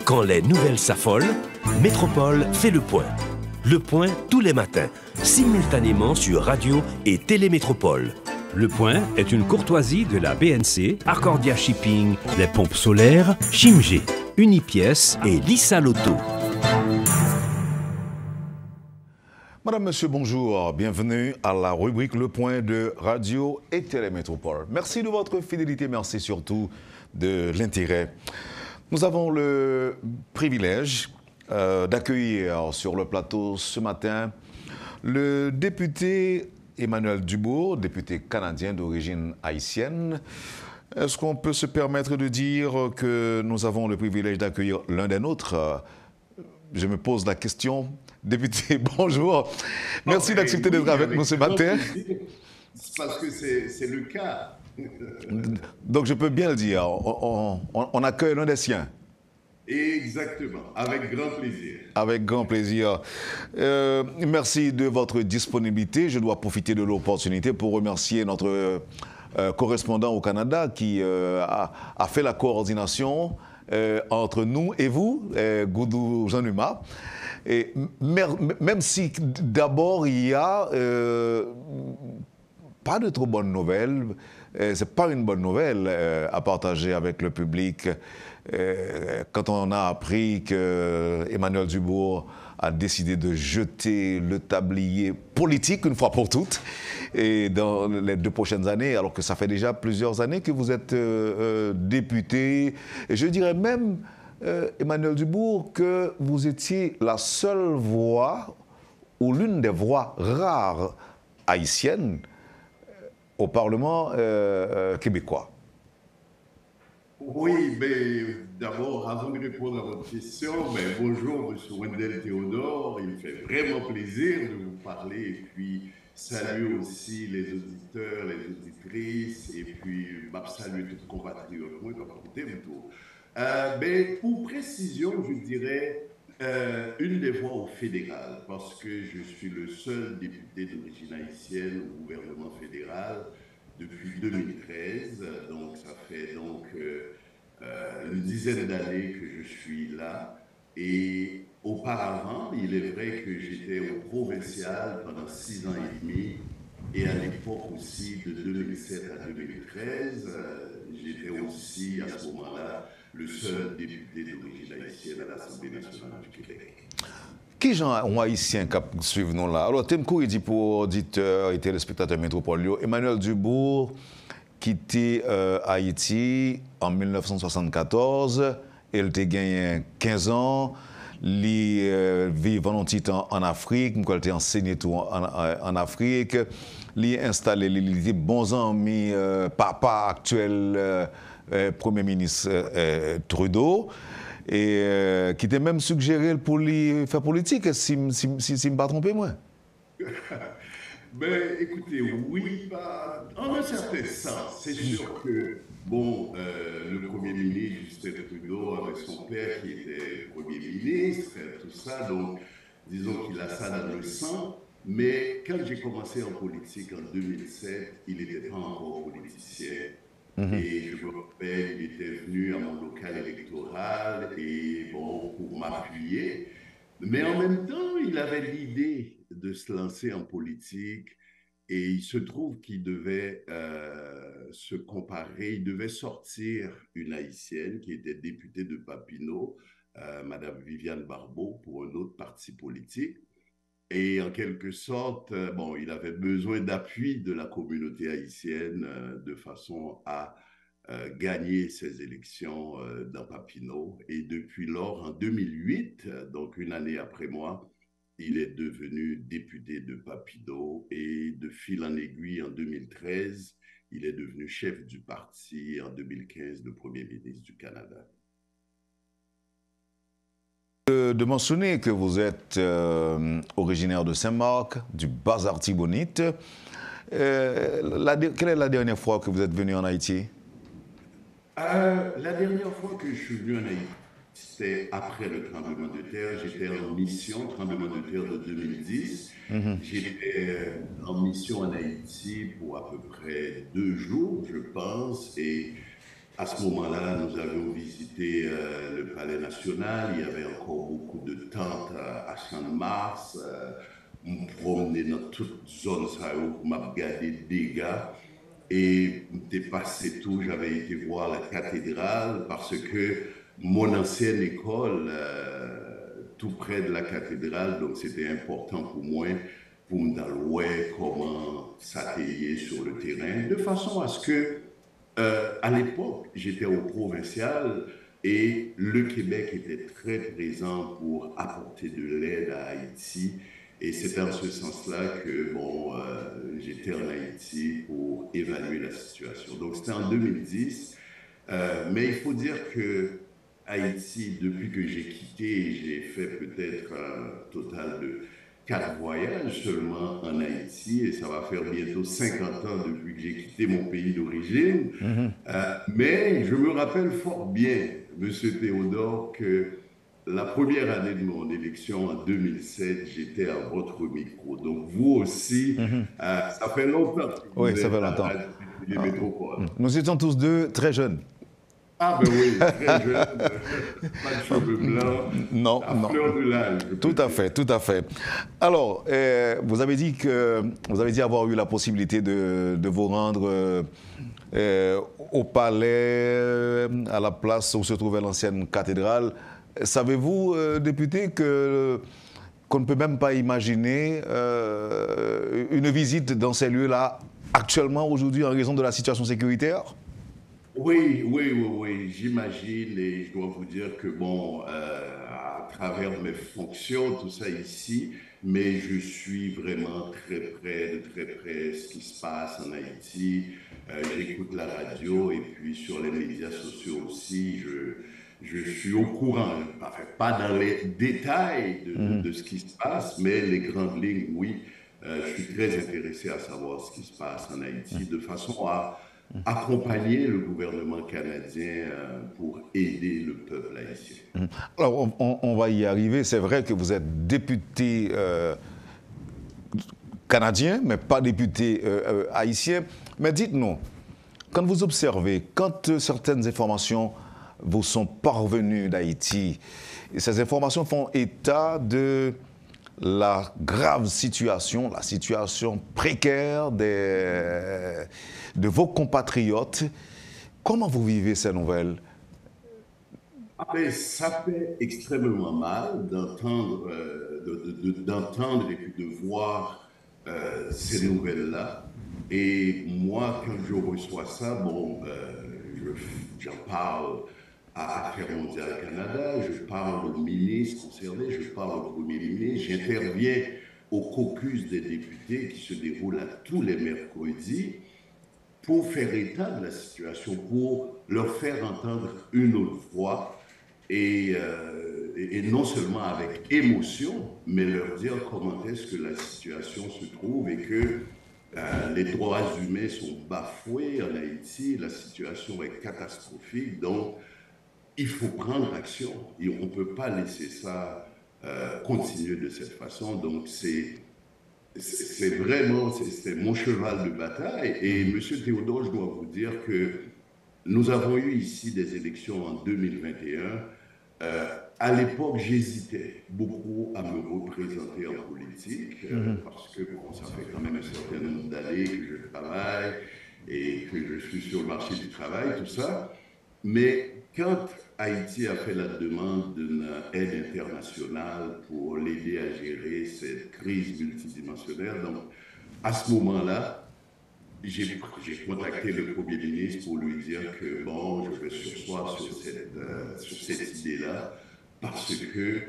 Quand les nouvelles s'affolent, Métropole fait le point. Le point tous les matins, simultanément sur radio et Télémétropole. Le point est une courtoisie de la BNC, Arcordia Shipping, les pompes solaires, Chimgé, Unipièces et Lissa Lotto. Madame, Monsieur, bonjour. Bienvenue à la rubrique Le Point de Radio et Télémétropole. Merci de votre fidélité, merci surtout de l'intérêt. Nous avons le privilège d'accueillir sur le plateau ce matin le député Emmanuel Dubourg, député canadien d'origine haïtienne. Est-ce qu'on peut se permettre de dire que nous avons le privilège d'accueillir l'un des nôtres? Je me pose la question. Député, bonjour. Merci d'accepter d'être avec nous ce matin. Parce que c'est le cas. Donc je peux bien le dire, on accueille l'un des siens. Exactement, avec grand plaisir. Avec grand plaisir. Merci de votre disponibilité. Je dois profiter de l'opportunité pour remercier notre correspondant au Canada qui a fait la coordination entre nous et vous, Goudou Jean-Numa. Et même si d'abord il y a pas de trop bonnes nouvelles, c'est pas une bonne nouvelle à partager avec le public quand on a appris que Emmanuel Dubourg a décidé de jeter le tablier politique une fois pour toutes et dans les 2 prochaines années, alors que ça fait déjà plusieurs années que vous êtes député, et je dirais même Emmanuel Dubourg, que vous étiez la seule voix, ou l'une des voix rares haïtiennes au Parlement québécois. Oui, mais d'abord, avant de répondre à votre question, bonjour M. Wendell Théodore, il me fait vraiment plaisir de vous parler et puis saluer aussi les auditeurs, les auditrices et puis saluer tous les compatriotes. Pour précision, je dirais une des voix au fédéral, parce que je suis le seul député d'origine haïtienne au gouvernement fédéral depuis 2013, donc ça fait donc une dizaine d'années que je suis là. Et auparavant, il est vrai que j'étais au provincial pendant 6 ans et demi, et à l'époque aussi de 2007 à 2013, j'étais aussi à ce moment-là le seul député d'origine haïtienne à l'Assemblée nationale du Québec. Qui gens ont haïtien qui suivent nous là? Alors, Temko, il dit pour auditeurs et téléspectateurs métropoliaux, Emmanuel Dubourg quitté Haïti en 1974. Il a gagné 15 ans. Il vit pendant un petit temps en Afrique. Il a enseigné tout en Afrique. Il a installé les bons amis, papa actuel, Premier ministre Trudeau. Et qui t'a même suggéré pour lui faire politique, si je ne me pas trompé, moi. Écoutez, oui, en un certain sens. C'est sûr que, le Premier ministre Justin Trudeau, avec son père qui était Premier ministre, tout ça, donc disons qu'il a ça dans le sang. Mais quand j'ai commencé en politique en 2007, il n'était pas encore politicien. Et je me rappelle, il était venu à mon local électoral et pour m'appuyer. Mais en même temps, il avait l'idée de se lancer en politique et il se trouve qu'il devait se comparer, il devait sortir une Haïtienne qui était députée de Papineau, Madame Viviane Barbeau, pour un autre parti politique. Et en quelque sorte, il avait besoin d'appui de la communauté haïtienne de façon à gagner ces élections dans Papineau. Et depuis lors, en 2008, donc une année après moi, il est devenu député de Papineau et de fil en aiguille, en 2013, il est devenu chef du parti, en 2015, le Premier ministre du Canada. De mentionner que vous êtes originaire de Saint-Marc, du Bas-Artibonite. Quelle est la dernière fois que vous êtes venu en Haïti? La dernière fois que je suis venu en Haïti, c'était après le tremblement de terre. J'étais en mission, tremblement de terre de 2010. J'étais en mission en Haïti pour à peu près 2 jours, je pense. Et À ce moment-là, nous avions visité le Palais national. Il y avait encore beaucoup de tentes à Champ de Mars. On me promenait dans toute zone ça pour regarder des dégâts. Et dépassé tout, j'avais été voir la cathédrale parce que mon ancienne école, tout près de la cathédrale, donc c'était important pour moi pour me dire comment s'atteler sur le terrain, de façon à ce que, à l'époque, j'étais au provincial et le Québec était très présent pour apporter de l'aide à Haïti. Et c'est dans ce sens-là que, j'étais en Haïti pour évaluer la situation. Donc, c'était en 2010. Mais il faut dire que Haïti, depuis que j'ai quitté, j'ai fait peut-être un total de 4 voyages seulement en Haïti. Et ça va faire bientôt 50 ans depuis que j'ai quitté mon pays d'origine. Mais je me rappelle fort bien, Monsieur Théodore, que la première année de mon élection, en 2007, j'étais à votre micro. Donc, vous aussi, ça fait longtemps. Oui, ça fait longtemps. Les métropoles. Nous étions tous deux très jeunes. Ah ben oui, très jeune, pas de cheveux blancs, non, à fleur de l'âge. Tout à fait, tout à fait. Alors, vous avez dit avoir eu la possibilité de vous rendre au palais, à la place où se trouvait l'ancienne cathédrale. Savez-vous, député, qu'on ne peut même pas imaginer une visite dans ces lieux-là actuellement, aujourd'hui, en raison de la situation sécuritaire? Oui, j'imagine, et je dois vous dire que, à travers mes fonctions, tout ça ici, mais je suis vraiment de très près ce qui se passe en Haïti. J'écoute la radio et puis sur les médias sociaux aussi, je suis au courant, enfin, pas dans les détails de ce qui se passe, mais les grandes lignes, oui. Je suis très intéressé à savoir ce qui se passe en Haïti, de façon à accompagner le gouvernement canadien pour aider le peuple haïtien. Alors, on va y arriver. C'est vrai que vous êtes député canadien, mais pas député haïtien. Mais dites-nous, quand vous observez, quand certaines informations vous sont parvenues d'Haïti, ces informations font état de la grave situation, la situation précaire de vos compatriotes. Comment vous vivez ces nouvelles? Ça fait extrêmement mal d'entendre et puis de voir ces nouvelles-là. Et moi, quand je reçois ça, j'en parle à Affaires mondiales Canada, je parle au ministre concerné, je parle au premier ministre, j'interviens au caucus des députés qui se déroule tous les mercredis pour faire état de la situation, pour leur faire entendre une autre voix et non seulement avec émotion, mais leur dire comment est-ce que la situation se trouve et que les droits humains sont bafoués en Haïti, la situation est catastrophique, donc il faut prendre action et on ne peut pas laisser ça continuer de cette façon. Donc c'est vraiment mon cheval de bataille. Et M. Théodore, je dois vous dire que nous avons eu ici des élections en 2021. À l'époque, j'hésitais beaucoup à me représenter en politique parce que ça fait quand même un certain nombre d'années que je travaille et que je suis sur le marché du travail, tout ça. Mais quand Haïti a fait la demande d'une aide internationale pour l'aider à gérer cette crise multidimensionnelle, donc à ce moment-là, j'ai contacté le Premier ministre pour lui dire que je vais surseoir sur cette idée-là parce que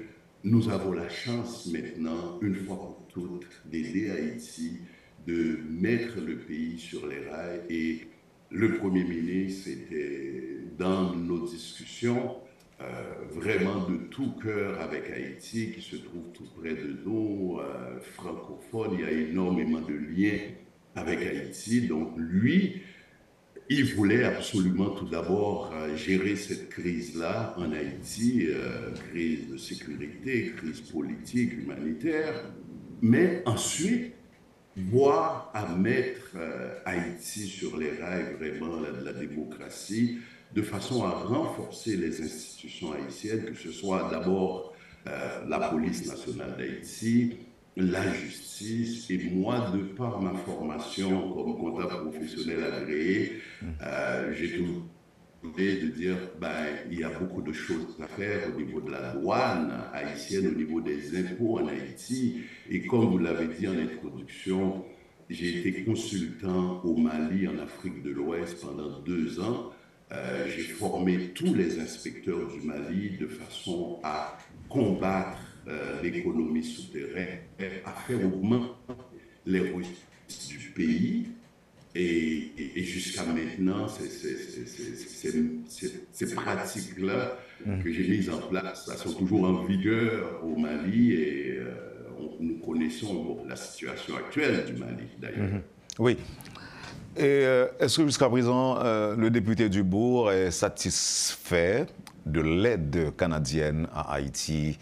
nous avons la chance maintenant, une fois pour toutes, d'aider Haïti, de mettre le pays sur les rails. Et le Premier ministre était dans nos discussions vraiment de tout cœur avec Haïti, qui se trouve tout près de nous, francophone. Il y a énormément de liens avec Haïti. Donc lui, il voulait absolument tout d'abord gérer cette crise-là en Haïti, crise de sécurité, crise politique, humanitaire, mais ensuite voir à mettre Haïti sur les rails vraiment de la démocratie, de façon à renforcer les institutions haïtiennes, que ce soit d'abord la police nationale d'Haïti, la justice, et moi, de par ma formation comme comptable professionnel agréé, j'ai tout de dire il y a beaucoup de choses à faire au niveau de la douane haïtienne, au niveau des impôts en Haïti. Et comme vous l'avez dit en introduction, j'ai été consultant au Mali, en Afrique de l'Ouest, pendant 2 ans. J'ai formé tous les inspecteurs du Mali de façon à combattre l'économie souterraine, à faire augmenter les ressources du pays. Et jusqu'à maintenant, ces pratiques-là que j'ai mises en place, elles sont toujours en vigueur au Mali et nous connaissons la situation actuelle du Mali, d'ailleurs. Oui. Et est-ce que jusqu'à présent, le député Dubourg est satisfait de l'aide canadienne à Haïti,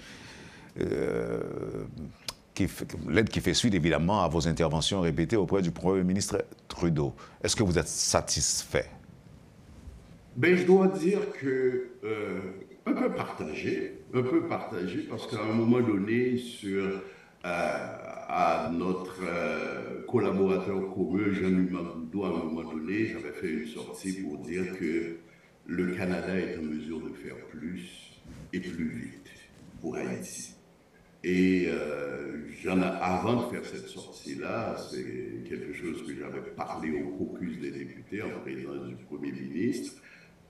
l'aide qui fait suite évidemment à vos interventions répétées auprès du Premier ministre Trudeau? Est-ce que vous êtes satisfait? Je dois dire que un peu partagé, parce qu'à un moment donné, à notre collaborateur commun, Jean-Louis Maboudou, à un moment donné, j'avais fait une sortie pour dire que le Canada est en mesure de faire plus et plus vite pour Haïti. Et avant de faire cette sortie-là, c'est quelque chose que j'avais parlé au caucus des députés en présence du Premier ministre,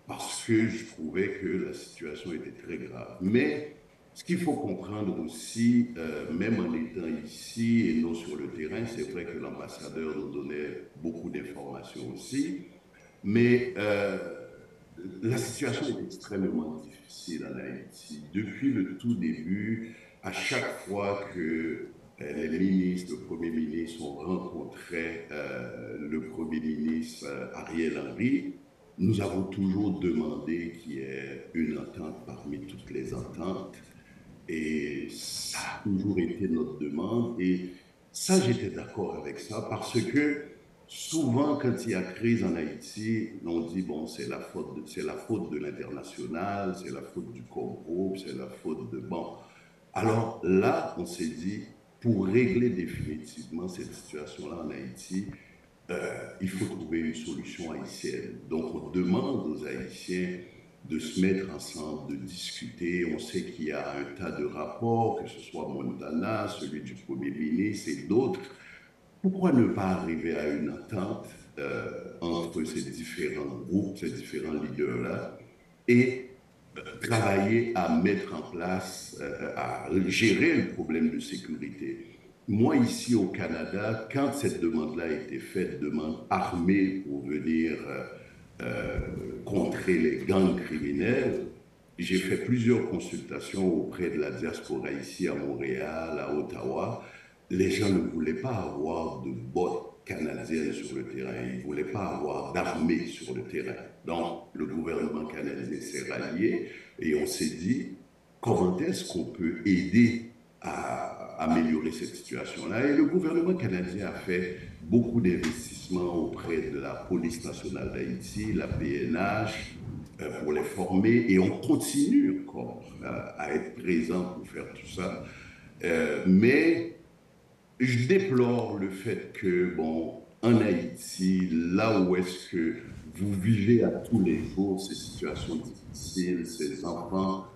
parce que je trouvais que la situation était très grave. Mais ce qu'il faut comprendre aussi, même en étant ici et non sur le terrain, c'est vrai que l'ambassadeur nous donnait beaucoup d'informations aussi, mais la situation est extrêmement difficile en Haïti. Depuis le tout début, à chaque fois que les ministres, le Premier ministre ont rencontré le Premier ministre Ariel Henry, nous avons toujours demandé qu'il y ait une entente parmi toutes les ententes. Et ça a toujours été notre demande. Et ça, j'étais d'accord avec ça parce que souvent, quand il y a crise en Haïti, on dit, bon, c'est la faute de l'international, c'est la faute du Congo, c'est la faute de... Bon. Alors là, on s'est dit, pour régler définitivement cette situation-là en Haïti, il faut trouver une solution haïtienne. Donc on demande aux Haïtiens de se mettre ensemble, de discuter. On sait qu'il y a un tas de rapports, que ce soit Montana, celui du Premier ministre et d'autres. Pourquoi ne pas arriver à une entente entre ces différents groupes, ces différents leaders-là, et travailler à mettre en place, à gérer le problème de sécurité? Moi, ici au Canada, quand cette demande-là a été faite, demande armée pour venir contrer les gangs criminels, j'ai fait plusieurs consultations auprès de la diaspora ici à Montréal, à Ottawa. Les gens ne voulaient pas avoir de bottes canadiennes sur le terrain, ils ne voulaient pas avoir d'armée sur le terrain. Donc, le gouvernement canadien s'est rallié et on s'est dit, comment est-ce qu'on peut aider à améliorer cette situation-là? Et le gouvernement canadien a fait beaucoup d'investissements auprès de la police nationale d'Haïti, la PNH, pour les former, et on continue encore à être présent pour faire tout ça. Mais je déplore le fait que, bon, en Haïti, là où est-ce que vous vivez à tous les jours ces situations difficiles, ces enfants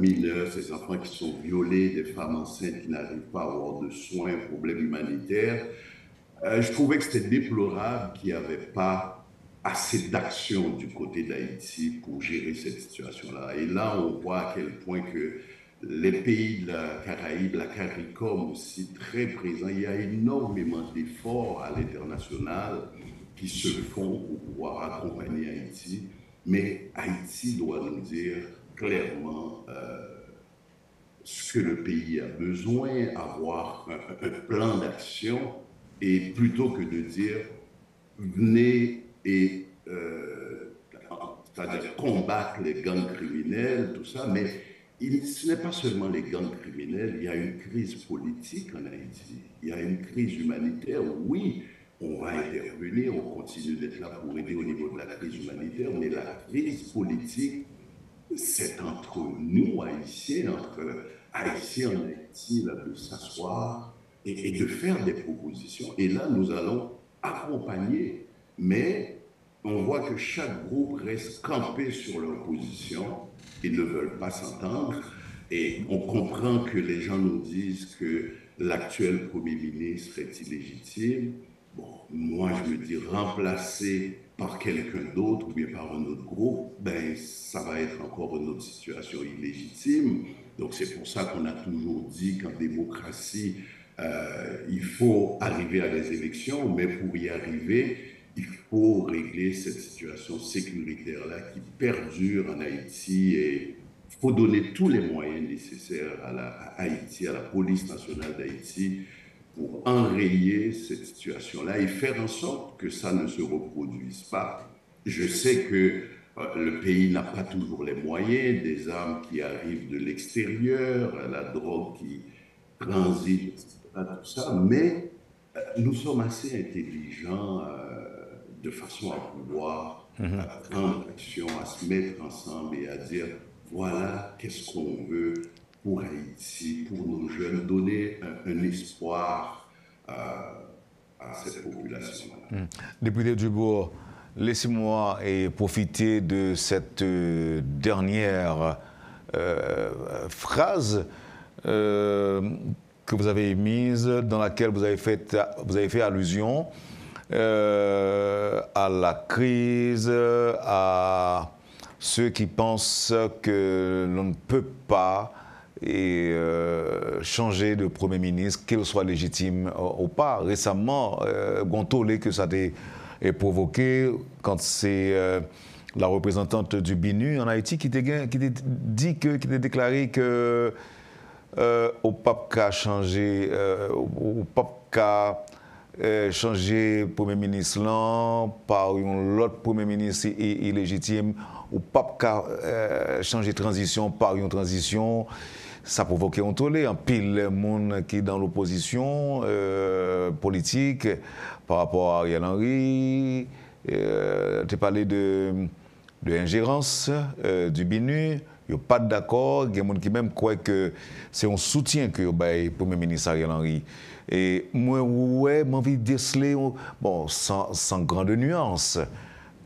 mineurs, ces enfants qui sont violés, des femmes enceintes qui n'arrivent pas à avoir de soins, problèmes humanitaires, je trouvais que c'était déplorable qu'il n'y avait pas assez d'action du côté d'Haïti pour gérer cette situation-là. Et là, on voit à quel point que les pays de la Caraïbe, la CARICOM aussi, très présents, il y a énormément d'efforts à l'international qui se font pour pouvoir accompagner Haïti. Mais Haïti doit nous dire clairement ce que le pays a besoin, avoir un plan d'action, et plutôt que de dire venez et c'est-à-dire combattre les gangs criminels, tout ça, mais ce n'est pas seulement les gangs criminels, il y a une crise politique en Haïti, il y a une crise humanitaire, oui, on va intervenir, on continue d'être là pour aider au niveau de la crise humanitaire, mais la crise politique, c'est entre nous, Haïtiens, entre Haïtiens en Haïti, là, de s'asseoir et de faire des propositions. Et là, nous allons accompagner, mais on voit que chaque groupe reste campé sur leur position, ils ne veulent pas s'entendre, et on comprend que les gens nous disent que l'actuel Premier ministre est illégitime. Bon, moi, je me dis remplacé par quelqu'un d'autre ou bien par un autre groupe, ben, ça va être encore une autre situation illégitime. Donc, c'est pour ça qu'on a toujours dit qu'en démocratie, il faut arriver à des élections, mais pour y arriver, il faut régler cette situation sécuritaire-là qui perdure en Haïti et il faut donner tous les moyens nécessaires à Haïti, à la police nationale d'Haïti, pour enrayer cette situation-là et faire en sorte que ça ne se reproduise pas. Je sais que le pays n'a pas toujours les moyens, des armes qui arrivent de l'extérieur, la drogue qui transite, etc., tout ça, mais nous sommes assez intelligents de façon à pouvoir prendre action, à se mettre ensemble et à dire voilà qu'est-ce qu'on veut pour Haïti, pour nos jeunes, donner un espoir à cette population-là. Député Dubourg, laissez-moi profiter de cette dernière phrase que vous avez émise, dans laquelle vous avez fait allusion à la crise, à ceux qui pensent que l'on ne peut pas changer de Premier ministre, qu'il soit légitime ou pas. Récemment, Gontolé, que ça a provoqué quand c'est la représentante du BINU en Haïti qui a déclaré que au pape qu'a changé, au pape qu'a changer Premier ministre là par l'autre Premier ministre illégitime, ou pape qu'a changer transition par une transition. Ça provoquait un tollé, un pile de monde qui est dans l'opposition politique par rapport à Ariel Henry. Tu as parlé de ingérence du BINU. Il n'y a pas d'accord. Il y a des gens qui même croient que c'est un soutien que le Premier ministre Ariel Henry. Et moi, ouais, j'ai envie de déceler, bon, sans grande nuance,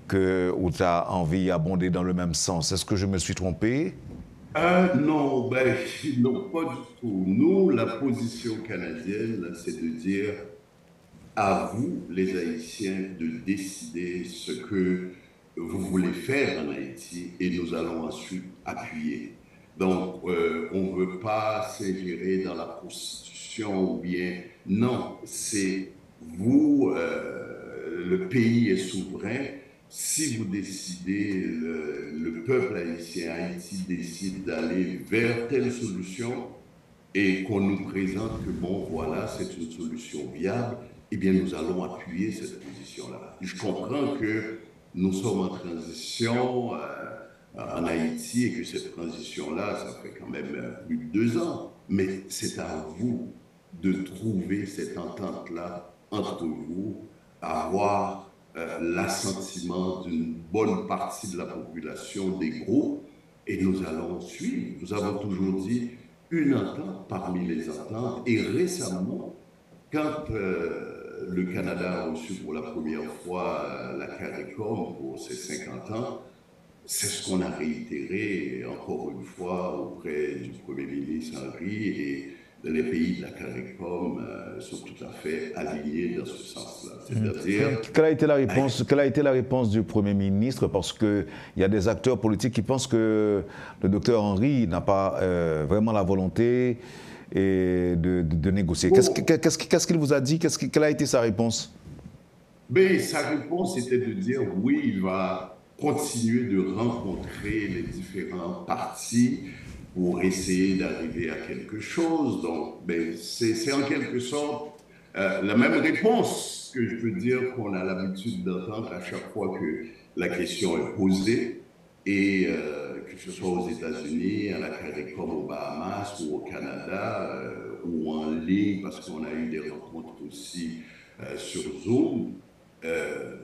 que tu as envie d'abonder dans le même sens. Est-ce que je me suis trompé? Non, non, pas du tout. Nous, la position canadienne, c'est de dire à vous, les Haïtiens, de décider ce que vous voulez faire en Haïti et nous allons ensuite appuyer. Donc, on ne veut pas s'ingérer dans la Constitution ou bien... Non, c'est vous, le pays est souverain. Si vous décidez, le peuple haïtien, Haïti décide d'aller vers telle solution et qu'on nous présente que, bon, voilà, c'est une solution viable, eh bien, nous allons appuyer cette position-là. Je comprends que nous sommes en transition en Haïti et que cette transition-là, ça fait quand même plus de 2 ans. Mais c'est à vous de trouver cette entente-là entre vous, avoir l'assentiment d'une bonne partie de la population, des groupes, et nous allons suivre. Nous avons toujours dit une entente parmi les ententes, et récemment, quand le Canada a reçu pour la première fois la CARICOM pour ses 50 ans, c'est ce qu'on a réitéré encore une fois auprès du Premier ministre Henry, et les pays de la CARICOM sont tout à fait alignés dans ce sens-là. C'est-à-dire... Quelle a été la réponse du Premier ministre? Parce qu'il y a des acteurs politiques qui pensent que le docteur Henry n'a pas vraiment la volonté de négocier. Qu'est-ce qu'il vous a dit? Quelle a été sa réponse? Sa réponse était de dire oui, il va continuer de rencontrer les différents partis pour essayer d'arriver à quelque chose. Donc, c'est en quelque sorte la même réponse que je peux dire qu'on a l'habitude d'entendre à chaque fois que la question est posée, et que ce soit aux États-Unis, à la CARICOM aux Bahamas ou au Canada, ou en ligne, parce qu'on a eu des rencontres aussi sur Zoom.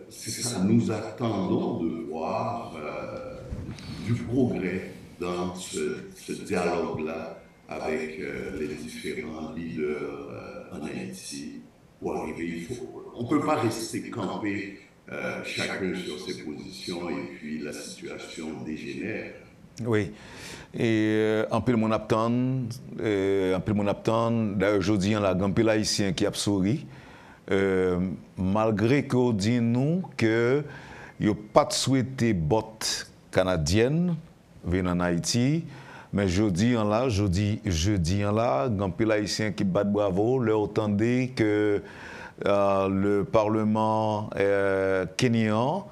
C'est ça, nous attendons de voir du progrès dans ce dialogue-là avec les différents leaders en Haïti. Pour arriver, on ne peut pas rester campé chacun sur ses positions et puis la situation dégénère. Oui. Et en plus, mon attend, d'ailleurs, je dis, il y a un pile haïtien qui a souri, malgré qu'on dit nous que il n'y a pas de souhaité botte canadienne venir en Haïti, mais je dis en là, un pile haïtien qui bat bravo, leur entendait que le Parlement kenyan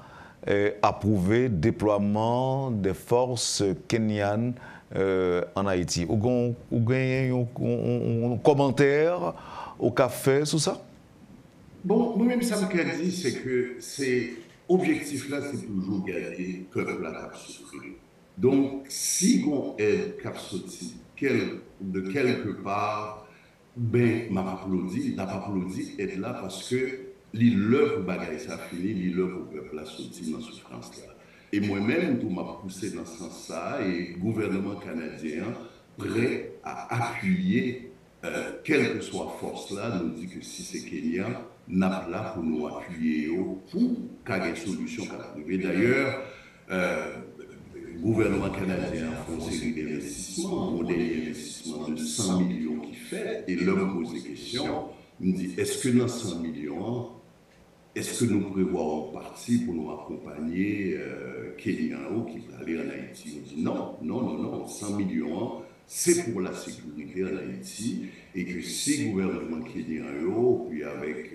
approuvé le déploiement des forces kenyanes en Haïti. Vous avez un commentaire au café sur ça? Bon, nous-mêmes, ça me dit, c'est que ces objectifs-là, c'est toujours garder le peuple à souffrir. Donc, si on est sorti de quelque part, ben, m'applaudit être là parce que l'heure pour bagaille ça fini, l'heure pour le peuple a sorti dans cette souffrance-là. Et moi-même, tout m'a poussé dans ce sens-là, et le gouvernement canadien, prêt à appuyer, quelle que soit force-là, nous dit que si c'est Kenya, n'a pas là pour nous appuyer pour qu'il y ait une solution qui arrive. D'ailleurs, le gouvernement canadien a fait une série d'investissements, un dernier investissement de 100 millions qui fait, et l'homme pose des questions, il me dit, est-ce que dans 100 millions, est-ce que nous prévoyons une partie pour nous accompagner Kenya qui va aller en Haïti? On dit non, 100 millions, c'est pour la sécurité en Haïti, et que si le gouvernement kenyan, puis avec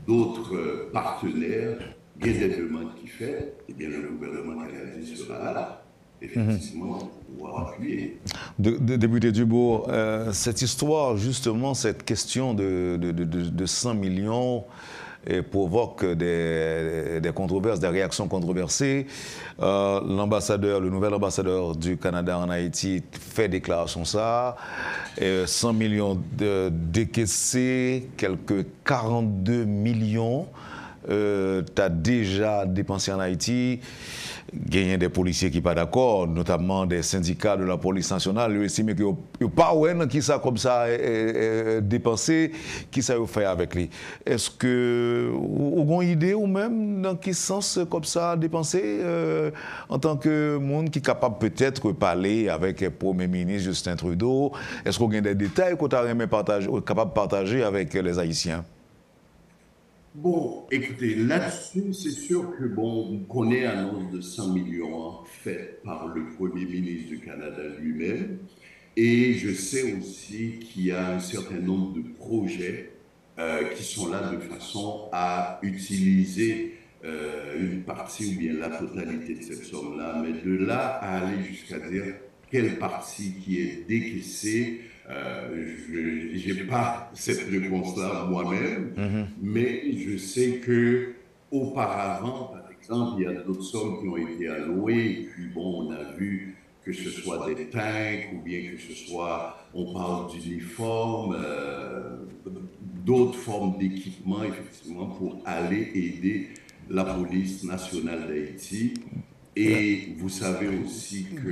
d'autres partenaires, il y a des demandes qui fait, eh bien le gouvernement canadien sera là, effectivement, pour appuyer. Député Dubourg, cette histoire, justement, cette question de 100 millions, provoque des controverses, des réactions controversées. Le nouvel ambassadeur du Canada en Haïti fait déclaration ça. 100 millions décaissés, quelques 42 millions. Tu as déjà dépensé en Haïti. Il y a des policiers qui ne sont pas d'accord, notamment des syndicats de la police nationale. Ils estiment qu'il n'y a pas qui ça comme ça dépensé, qui ça fait avec lui. Est-ce que vous avez une idée ou même dans quel sens comme ça dépenser en tant que monde qui est capable peut-être de parler avec le Premier ministre Justin Trudeau? Est-ce que vous avez des détails que vous êtes capable de partager avec les Haïtiens? Bon, écoutez, là-dessus, c'est sûr que, on connaît l'annonce de 100 millions faite par le Premier ministre du Canada lui-même. Et je sais aussi qu'il y a un certain nombre de projets qui sont là de façon à utiliser une partie ou bien la totalité de cette somme-là. Mais de là à aller jusqu'à dire quelle partie qui est décaissée, je n'ai pas cette réponse-là moi-même, mais je sais que auparavant, par exemple, il y a d'autres sommes qui ont été allouées, et puis on a vu que ce soit des tanks ou bien que ce soit, on parle d'uniformes, d'autres formes d'équipement, effectivement, pour aller aider la police nationale d'Haïti. Et vous savez aussi que...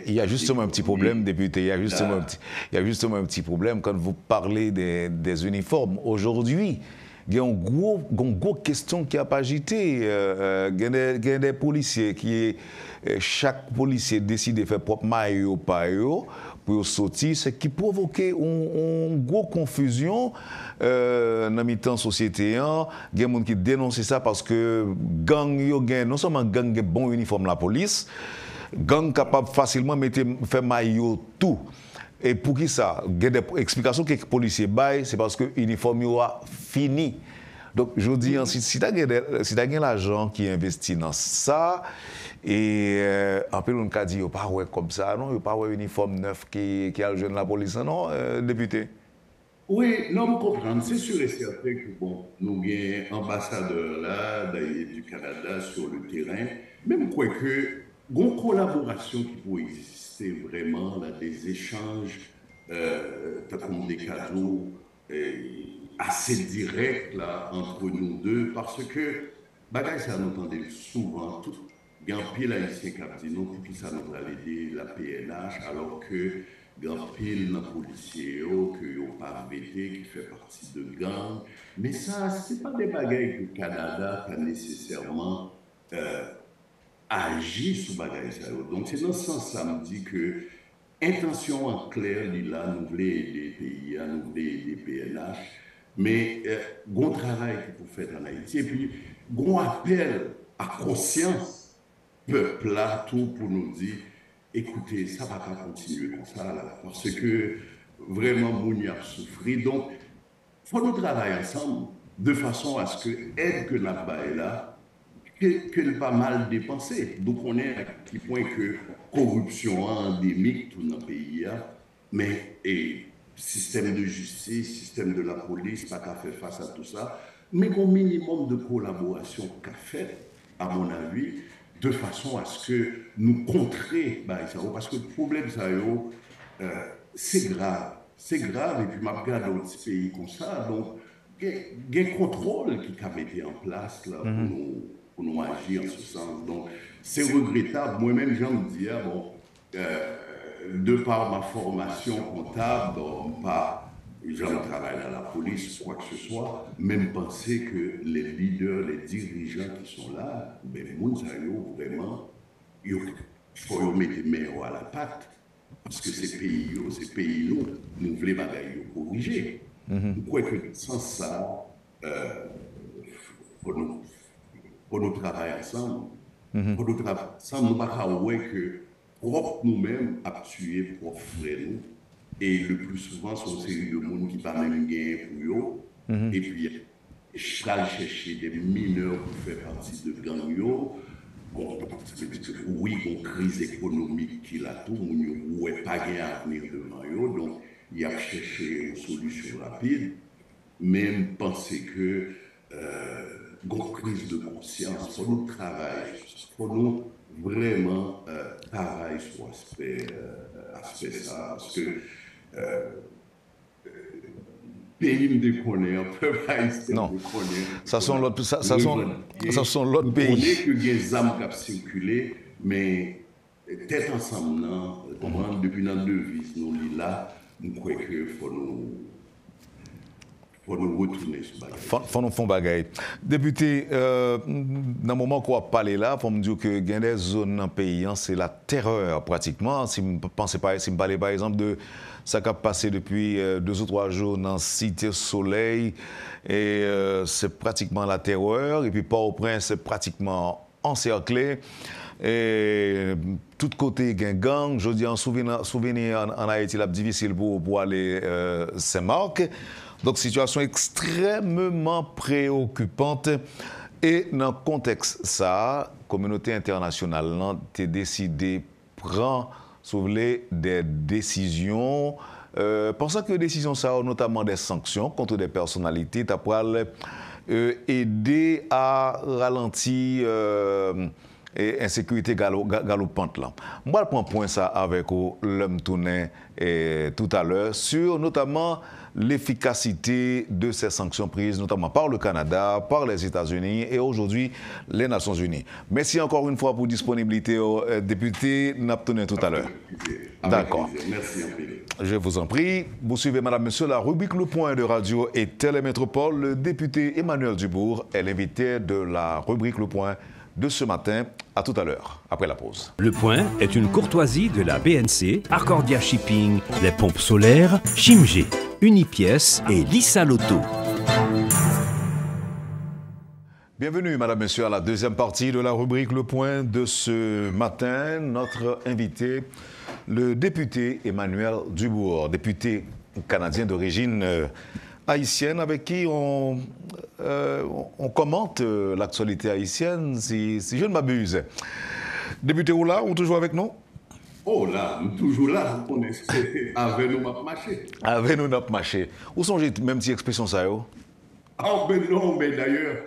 Il y a justement un petit problème, député. Il y a justement un petit problème quand vous parlez des uniformes. Aujourd'hui, il y a une grosse question qui a pas agité. Il y a des policiers chaque policier décide de faire propre maillot pour sortir, ce qui provoquait une grosse confusion dans la société. Il y a des gens qui dénoncent ça parce que gang, non seulement gang a bon uniforme la police, gang capable facilement de faire maillot tout. Et pour qui ça? Il y a des explications que les policiers baillent, c'est parce que l'uniforme a fini. Donc, je dis, si tu as l'argent qui investit dans ça, et en plus, on a dit, il n'y a pas comme ça, non? Il n'y a pas un uniforme neuf qui a le jeune de la police, non, député? Oui, non, je comprends. C'est sûr et certain que, nous avons un ambassadeur là, du Canada sur le terrain, même quoi que, une collaboration qui peut exister vraiment, là, des échanges, comme des cadeaux, assez direct là, entre nous deux, parce que, bagay ça nous entendait souvent, tout, il y a un pile haïtien qui a dit non, pour qui ça nous a aidé la PNH, alors que il y a un pile dans policiers qui n'ont pas arrêté, qui fait partie de gang. Mais ça, c'est pas des bagailles que le Canada a nécessairement agi sur bagaille ça. Donc c'est dans ce sens ça me dit que intention en clair là nous voulons aider pays, nous voulons aider PNH, mais bon travail qu'il faut faire en Haïti et puis bon appel à conscience peuple là tout pour nous dire écoutez ça va pas continuer comme ça là, parce que vraiment moun y a souffert. Donc faut nous travailler ensemble de façon à ce que aide que la baille là que pas mal dépensé. Donc on est à qui point que corruption endémique tout dans le pays, mais et système de justice, système de la police, pas qu'à faire face à tout ça, mais un minimum de collaboration qu'a fait, à mon avis, de façon à ce que nous contrer, parce que le problème, ça, c'est grave. C'est grave, et puis je regarde d'autres pays comme ça, donc il y a un contrôle qui a été en place là, pour nous agir en ce sens. Donc, c'est regrettable. Moi-même, j'ai me dire, bon, de par ma formation comptable, je travaille dans la police, quoi que ce soit, même penser que les leaders, les dirigeants qui sont là, ben, vraiment, il faut mettre les mains à la patte, parce que ces pays, nous voulons bagailler corriger. Je crois que sans ça, pour nous travailler ensemble, pour nous travailler ensemble, nous ne pouvons pas voir que propre nous-mêmes à tuer propre frère nous. Et le plus souvent, c'est une série de monde qui ne pas même gagner pour eux. Et puis, chercher des mineurs pour faire partie de gang. Bon, oui, une crise économique qui l'a tout, on n'a pas gagné à venir devant eux. Donc, il y a cherché une solution rapide. Même penser que une crise de conscience, pour nous travailler, pour nous vraiment travailler sur aspect ça, parce que pays me déconner, peuple haïtien me déconner. Ça sont l'autre pays. On est que des âmes qui ont circulé, mais tête ensemble, depuis notre devise, nous là, nous croyons qu'il faut nous retourner sur bagaille. Faut nous faire bagaille. Député, dans le moment qu'on a parlé là, il faut me dire que il y a des zones dans le pays, c'est la terreur pratiquement. Si je parlais par exemple de ça qui a passé depuis 2 ou 3 jours dans Cité Soleil, et c'est pratiquement la terreur. Et puis Port-au-Prince, c'est pratiquement encerclé. Et tout côté gang. Je dis en souvenir en Haïti, c'est difficile pour aller Saint-Marc. Donc, situation extrêmement préoccupante. Et dans le contexte, ça, la communauté internationale a décidé de prendre des décisions. Pensant que les décisions, ça, notamment des sanctions contre des personnalités, ça pourrait aider à ralentir l'insécurité galopante. Moi, je prends point ça avec l'homme tourné tout à l'heure sur notamment l'efficacité de ces sanctions prises, notamment par le Canada, par les États-Unis et aujourd'hui les Nations Unies. Merci encore une fois pour disponibilité au député Naptonen tout à l'heure. D'accord. Merci un peu. Je vous en prie. Vous suivez, madame, monsieur, la rubrique Le Point de Radio et Télémétropole. Le député Emmanuel Dubourg est l'invité de la rubrique Le Point de ce matin. À tout à l'heure, après la pause. Le Point est une courtoisie de la BNC, Arcordia Shipping, les pompes solaires, Chimgé, Unipièce et Lissa Loto. Bienvenue, madame, monsieur, à la deuxième partie de la rubrique Le Point de ce matin. Notre invité, le député Emmanuel Dubourg, député canadien d'origine haïtienne, avec qui on commente l'actualité haïtienne, si je ne m'abuse. Député Oula, ou toujours avec nous? Oh là, toujours là, on est avec nous, m'a marché. Avec nous, n'a marché. Où sont les mêmes petites expressions, ça, yo? Ah, ben non, mais d'ailleurs,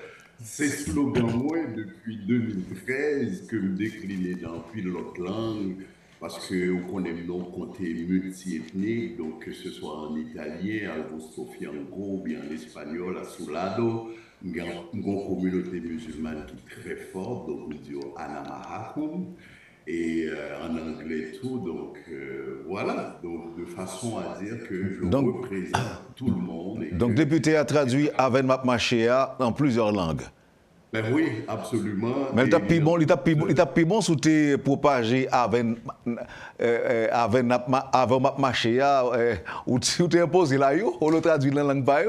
c'est slogan, moi, depuis 2013, que me décliné dans puis l'autre langue. parce qu'on aime non compter multi-ethnique, donc que ce soit en italien, algo sofiango, ou bien en espagnol, asulado, une communauté musulmane qui est très forte, donc on dit Anamahakum, et en anglais tout, donc voilà, donc de façon à dire que je représente tout le monde. Donc, député a traduit Aven Mapmachéa en plusieurs langues. Ben oui, absolument. Mais il t'a plus bon sous tes propagés Aven Mapmachéa ou t'es imposé là, ou le traduit dans la langue pas.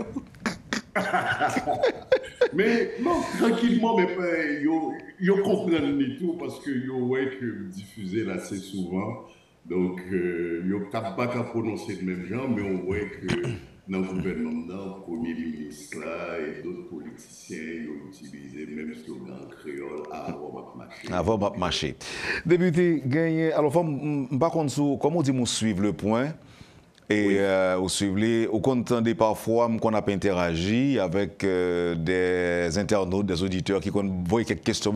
Mais non, tranquillement, mais ils comprennent tout parce que ils voient que diffuser là assez souvent. Donc, ils n'ont pas qu'à prononcer le même genre, mais on voit que dans le gouvernement, le Premier ministre là, et d'autres politiciens, ils ont utilisé même slogan créole avant marché. Avant marché. Député, gagné. Alors, par contre, comment on dit, on suivre le point? Et au suivre, au compte des parfois qu'on a interagi avec des internautes, des auditeurs qui ont envoyé quelques questions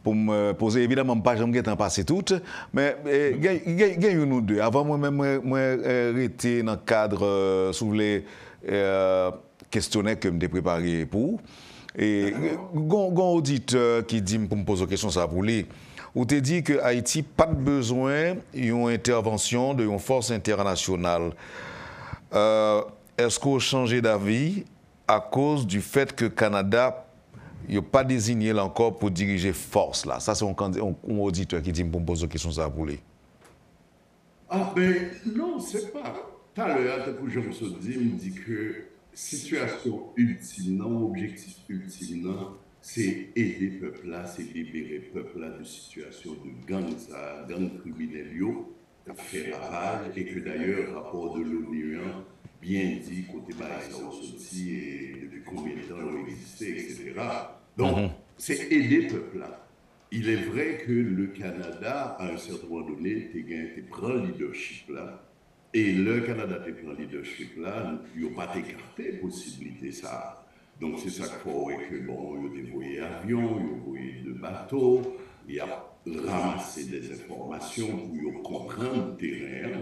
pour me poser. Évidemment, pas jamais temps passé toutes, mais il y a nous deux. Avant moi-même, moi, j'étais dans le cadre sous les questionnaires que je préparé pour. Et un auditeur qui dit pour me poser une question, ça pour lui. Où tu dit que Haïti pas de besoin d'une intervention de une force internationale. Est-ce qu'on a changé d'avis à cause du fait que le Canada n'a pas désigné là encore pour diriger force là? Ça, c'est un auditeur qui dit pour me poser une question, ça pour lui. Ah ben non, c'est pas. Tout à l'heure, je me suis dit, me dit que situation ultime, non, objectif ultime, non, c'est aider le peuple là, c'est libérer le peuple là de situation de gang criminels qui fait ravage et que d'ailleurs, le rapport de l'ONU bien dit côté Baïsa aussi et depuis combien de temps ils ont existé, etc. Donc, c'est aider le peuple là. Il est vrai que le Canada, à un certain moment donné, prend le leadership là. Et le Canada te prend le leadership là, il n'y a pas écarté possibilité ça. Donc c'est ça qu'il faut que bon, il y a envoyé avions, il y a envoyé de bateaux, il y a ramassé des informations pour comprendre le terrain,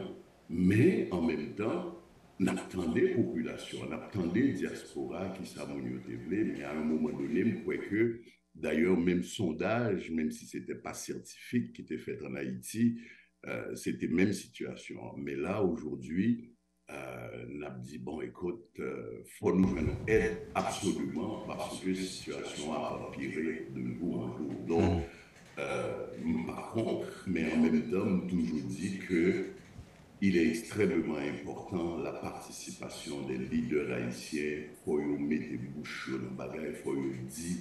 mais en même temps, on attendait la population, on attendait la diaspora qui s'amène mais à un moment donné, je crois que d'ailleurs, même sondage, même si ce n'était pas scientifique qui était fait en Haïti, c'était la même situation. Mais là, aujourd'hui, on a dit, bon, écoute, faut nous aider absolument parce que la situation a empiré de jour en jour. Donc, par contre, mais en même temps, on toujours dit qu'il est extrêmement important la participation des leaders haïtiens. Il faut mettre des bouches dans le bagage, il faut dire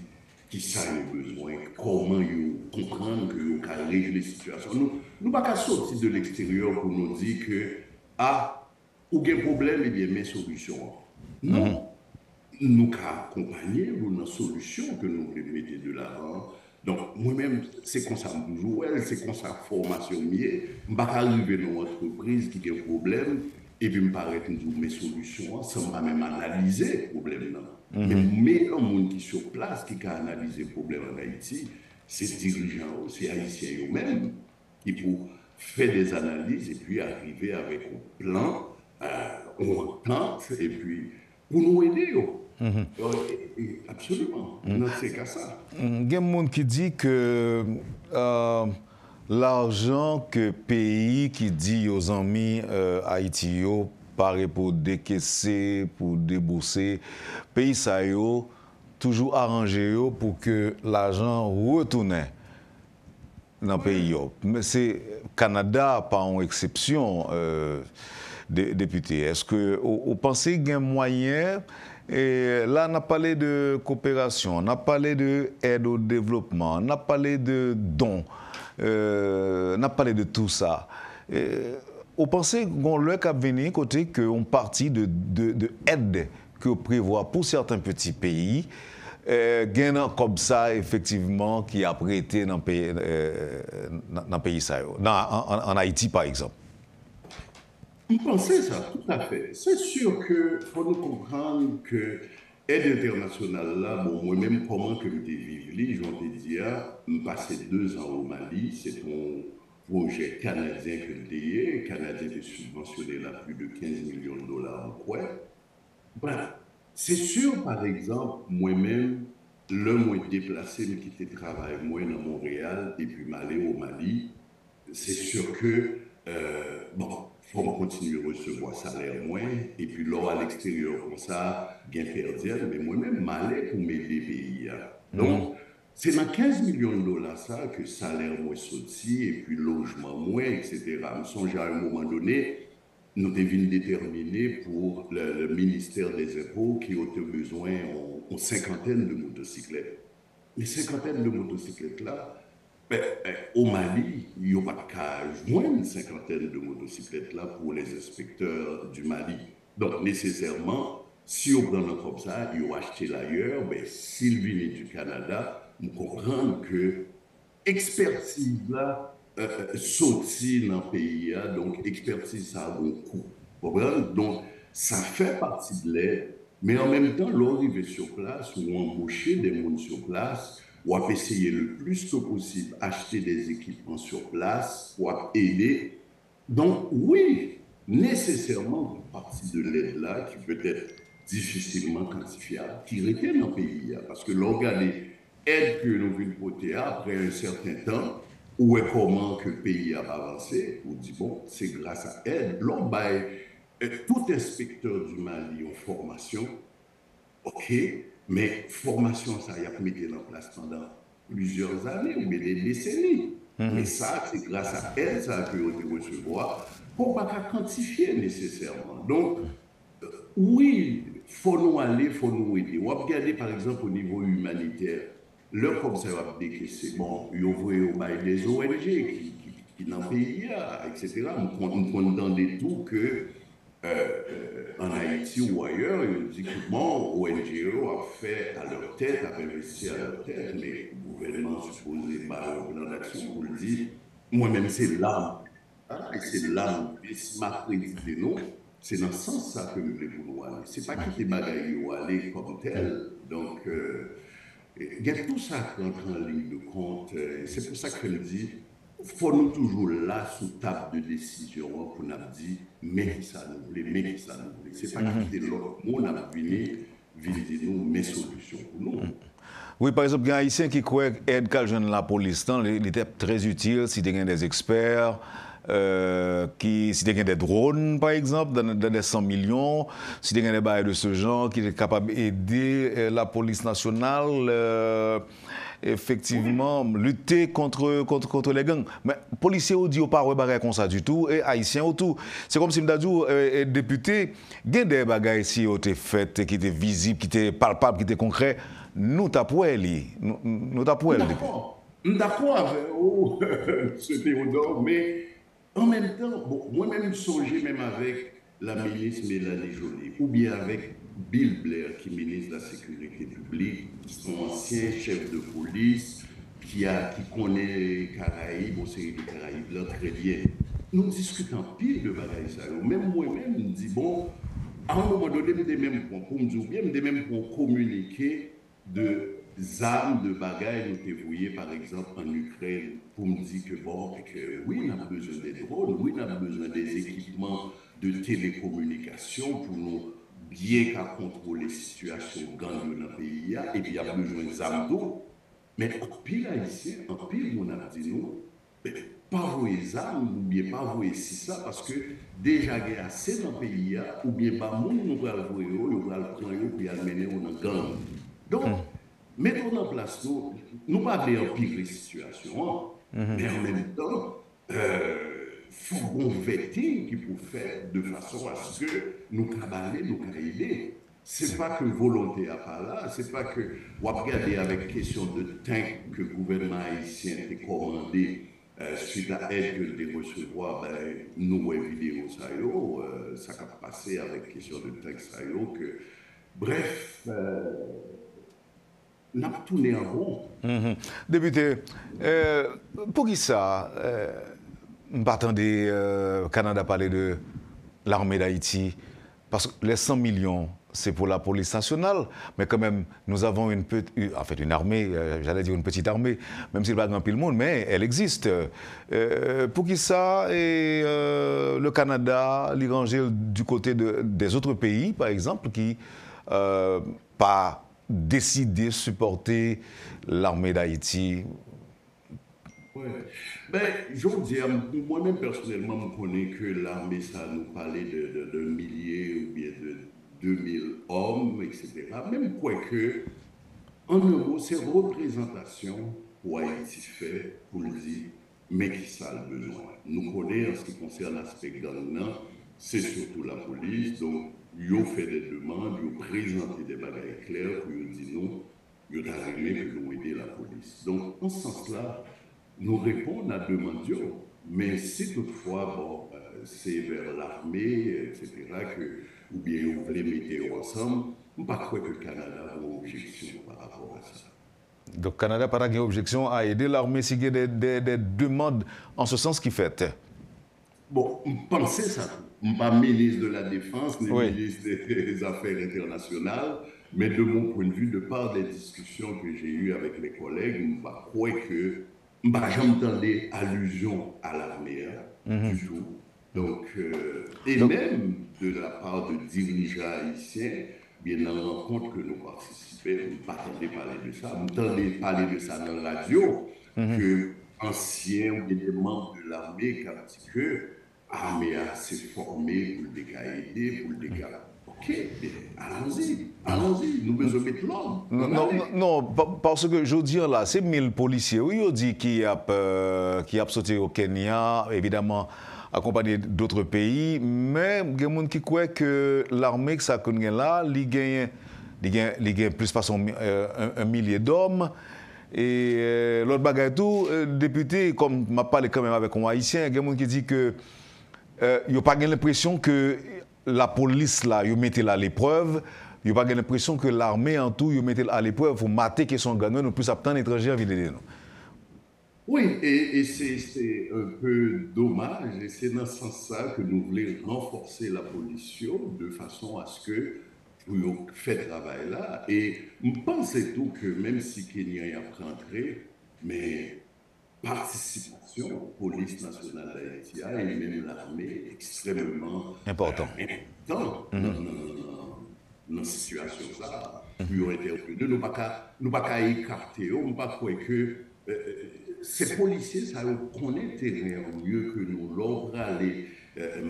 qui ça a besoin, comment ils comprendre que ils ont régler les situations. Nous ne pouvons pas sortir de l'extérieur pour nous dire que, ou qu'il y a un problème, eh bien, mes solutions. Non. Nous pouvons accompagner nos solutions que nous voulons mettre de l'avant. Donc, moi-même, c'est comme ça, c'est comme ça, formation mieux. Je ne vais pas arriver dans une entreprise qui a un problème et puis me paraître mes solutions sans même analyser le problème. Mais un monde qui est sur place, qui a analysé le problème en Haïti, c'est dirigeants, c'est haïtiens eux-mêmes qui pour faire des analyses et puis arriver avec un plan, une entente et puis pour nous aider. Absolument, c'est qu'à ça. Il y a un monde qui dit que l'argent que le pays qui dit aux amis Haïti paraît pour décaisser, pour débourser, pays ça toujours arrangé pour que l'argent retourne dans le pays. Mais c'est Canada, pas en exception, député. Est-ce que vous pensez qu'il y a un moyen? Et là, on a parlé de coopération, on a parlé d'aide au développement, on a parlé de dons, on a parlé de tout ça. Vous pensez qu'on le cap venir côté qu'on partie de aide que prévoit pour certains petits pays, gagnant comme ça effectivement qui a prêté dans le pays ça, en Haïti par exemple. Vous pensez ça, tout à fait. C'est sûr qu'il faut nous comprendre que l'aide internationale, là, bon, moi-même, comment que je vivre, je vais te dire, je passé 2 ans au Mali, c'est projet canadien que le Canadien est subventionné à plus de 15 millions de dollars en quoi. Bref, c'est sûr, par exemple, moi-même, le moins déplacé, mais qui était travaillé moi dans Montréal et puis m'aller au Mali, c'est sûr que, bon, il faut continuer à recevoir salaire moins, et puis là, à l'extérieur, comme ça, gain perdu, mais moi-même, m'aller pour m'aider pays. Donc, c'est dans 15 millions de dollars ça que salaire moins sorti, et puis logement moins, etc. Je me songe à un moment donné, nous devions déterminer pour le ministère des Impôts qui a besoin en cinquantaine de motocyclettes. Les cinquantaines de motocyclettes là, au Mali, il n'y a pas qu'à joindre une cinquantaine de motocyclettes là pour les inspecteurs du Mali. Donc nécessairement, si on prend comme ça, ils ont acheté l'ailleurs, s'ils viennent du Canada, nous comprenons que expertise là, sorti dans le pays, donc expertise ça a un coût. Donc ça fait partie de l'aide, mais en même temps, l'arrivée sur place ou embaucher des gens sur place, ou à essayer le plus que possible acheter des équipements sur place, ou à aider. Donc oui, nécessairement une partie de l'aide là qui peut être difficilement quantifiable, qui retient dans le pays, parce que l'organe aide que nous venons porter après un certain temps, ou est comment que le pays a avancé, on dit bon, c'est grâce à elle. L'on tout inspecteur du Mali en formation, ok, mais formation, ça y a mis en place pendant plusieurs années ou des décennies. Mais ça, c'est grâce à elle, ça que vous devez recevoir, pour ne pas quantifier nécessairement. Donc, oui, il faut nous aller, il faut nous aider. On va regarder par exemple au niveau humanitaire. Le commissaire va dire que c'est bon, il ouvre au bail des ONG qui dans le pays, etc. Nous condamnons tout que en Haïti ou ailleurs, ils disent que bon, ONG a fait à leur tête, a investi à leur tête, mais le gouvernement supposé par un plan d'action pour le dire, moi-même c'est l'arme. Et c'est l'arme, c'est ma crédité, non? C'est dans ce sens ça que nous voulons aller. Ce n'est pas que les bagailles vont aller comme tel. Donc, il y a tout ça qui entre en ligne de compte. C'est pour ça que je dis, il faut nous toujours là sous table de décision pour nous dire, mais ça nous plaît, mais ça nous plaît. Ce n'est pas quitter l'autre monde à venir visiter nous, mes solutions pour nous. Oui, par exemple, il y a un Haïtien qui croit qu'aide la police, il était très utile si il y a des experts. Si il y a des drones, par exemple, dans des 100 millions, si il y a des bails de ce genre qui est capable d'aider la police nationale, effectivement, lutter contre les gangs. Mais les policiers ne disent pas des comme ça du tout, et haïtiens autour. C'est comme si les députés, il y a des bagages qui ont été faits, qui étaient visibles, qui étaient palpables, qui étaient concrets. Nous t'appuons. D'accord avec vous, M. Théodore, mais en même temps, bon, moi-même, songez même avec la ministre Mélanie Joly, ou bien avec Bill Blair, qui est ministre de la Sécurité publique, son ancien chef de police, qui connaît les Caraïbes, série de Caraïbes, là, très bien. Nous discutons pile de bagaille ça. Même moi-même, je me dis, bon, à un moment donné, je même pour me dire bien, je même pour communiquer de armes, de bagailles, nous voyez par exemple en Ukraine, pour me dire que bon, que oui, on a besoin des drones, oui, on a besoin des équipements de télécommunication pour nous bien qu'à contrôler les situations gang dans le pays, et puis il y a besoin d'armes d'eau. Mais en pile haïtien, en pile, on a dit nous, pas vos armes, ou bien pas vos si ça, parce que déjà il y a assez dans le pays, ou bien pas moun nous va le voir, nous va le prendre, puis le mener dans le gang. Donc, mettons en place, nous pas de empirer la situation, mais en même temps, il faut un vetting qui peut faire de façon à ce que nous caballer, nous aider. Ce n'est pas que volonté à pas là, ce n'est pas que on va regarder avec question de tank que le gouvernement haïtien a commandé suite à elle que de recevoir nos vidéos, ça va passer avec question de tank, que bref. N'a pas tourné en rond. Député, pour qui ça, nous partons du Canada parler de l'armée d'Haïti, parce que les 100 millions c'est pour la police nationale, mais quand même, nous avons une armée, j'allais dire une petite armée, même s'il n'y a pas grand pile monde, mais elle existe. Pour qui ça, et le Canada, l'Irangé du côté des autres pays, par exemple, qui pas décidé de supporter l'armée d'Haïti? Oui. Ben, je veux dire, moi-même personnellement, je connais que l'armée, ça nous parlait de milliers ou bien de 2000 hommes, etc. Même quoique, en un mot, c'est représentation pour Haïti fait pour le dire, mais qui ça a le besoin. Nous connaissons en ce qui concerne l'aspect gang, c'est surtout la police, donc ils ont fait des demandes, ils ont présenté des bagages clairs pour nous dire non, ils ont arrivé que nous aider la police. Donc, en ce sens-là, nous répondons à demande, mais si toutefois, bon, c'est vers l'armée, etc., ou bien on voulait mettre ensemble, je ne crois pas que le Canada a une objection par rapport à ça. Donc, le Canada n'a pas d'objection à aider l'armée s'il y a des demandes en ce sens qu'il fait? Bon, pensez ça. Je ne suis pas ministre de la Défense, ni ministre des Affaires internationales, mais de mon point de vue, de par des discussions que j'ai eues avec mes collègues, je ne crois pas que j'entendais allusion à l'armée du tout. Donc, même de la part de dirigeants haïtiens, bien dans la rencontre que nous participons, nous ne parler de ça. Nous entendons parler de ça dans la radio, que anciens ou des membres de l'armée qui ont dit que l'armée s'est formée pour le aider, pour le dégât. Ok, allons-y, nous besoin de mettre l'homme. Non, parce que je veux dire là, c'est 1000 policiers, oui, on dit qui a sauté au Kenya, évidemment, accompagné d'autres pays, mais il y a des gens qui croient que l'armée que ça connaît là, il gagne plus façon 1 millier d'hommes. Et l'autre bagaille tout, député, comme je parlé quand même avec un Haïtien, il y a des gens qui disent que il n'y a pas l'impression que la police là, ils mettent à l'épreuve. Il n'y a pas l'impression que l'armée en tout, ils mettent à l'épreuve pour mater qu'ils sont gagnants, nous plus attendre étrangers à vider nous. Oui, et c'est un peu dommage, et c'est dans ce sens-là que nous voulons renforcer la police de façon à ce que vous faites ce travail-là. Et je pense tout que même si Kenya y a rentré, mais participation, police nationale d'Haïti et même l'armée extrêmement important. Dans la situation ça, nous ne pouvons pas écarter, on ne peut pas croire que ces policiers, ça connaissent terrain mieux que nous. L'on aller,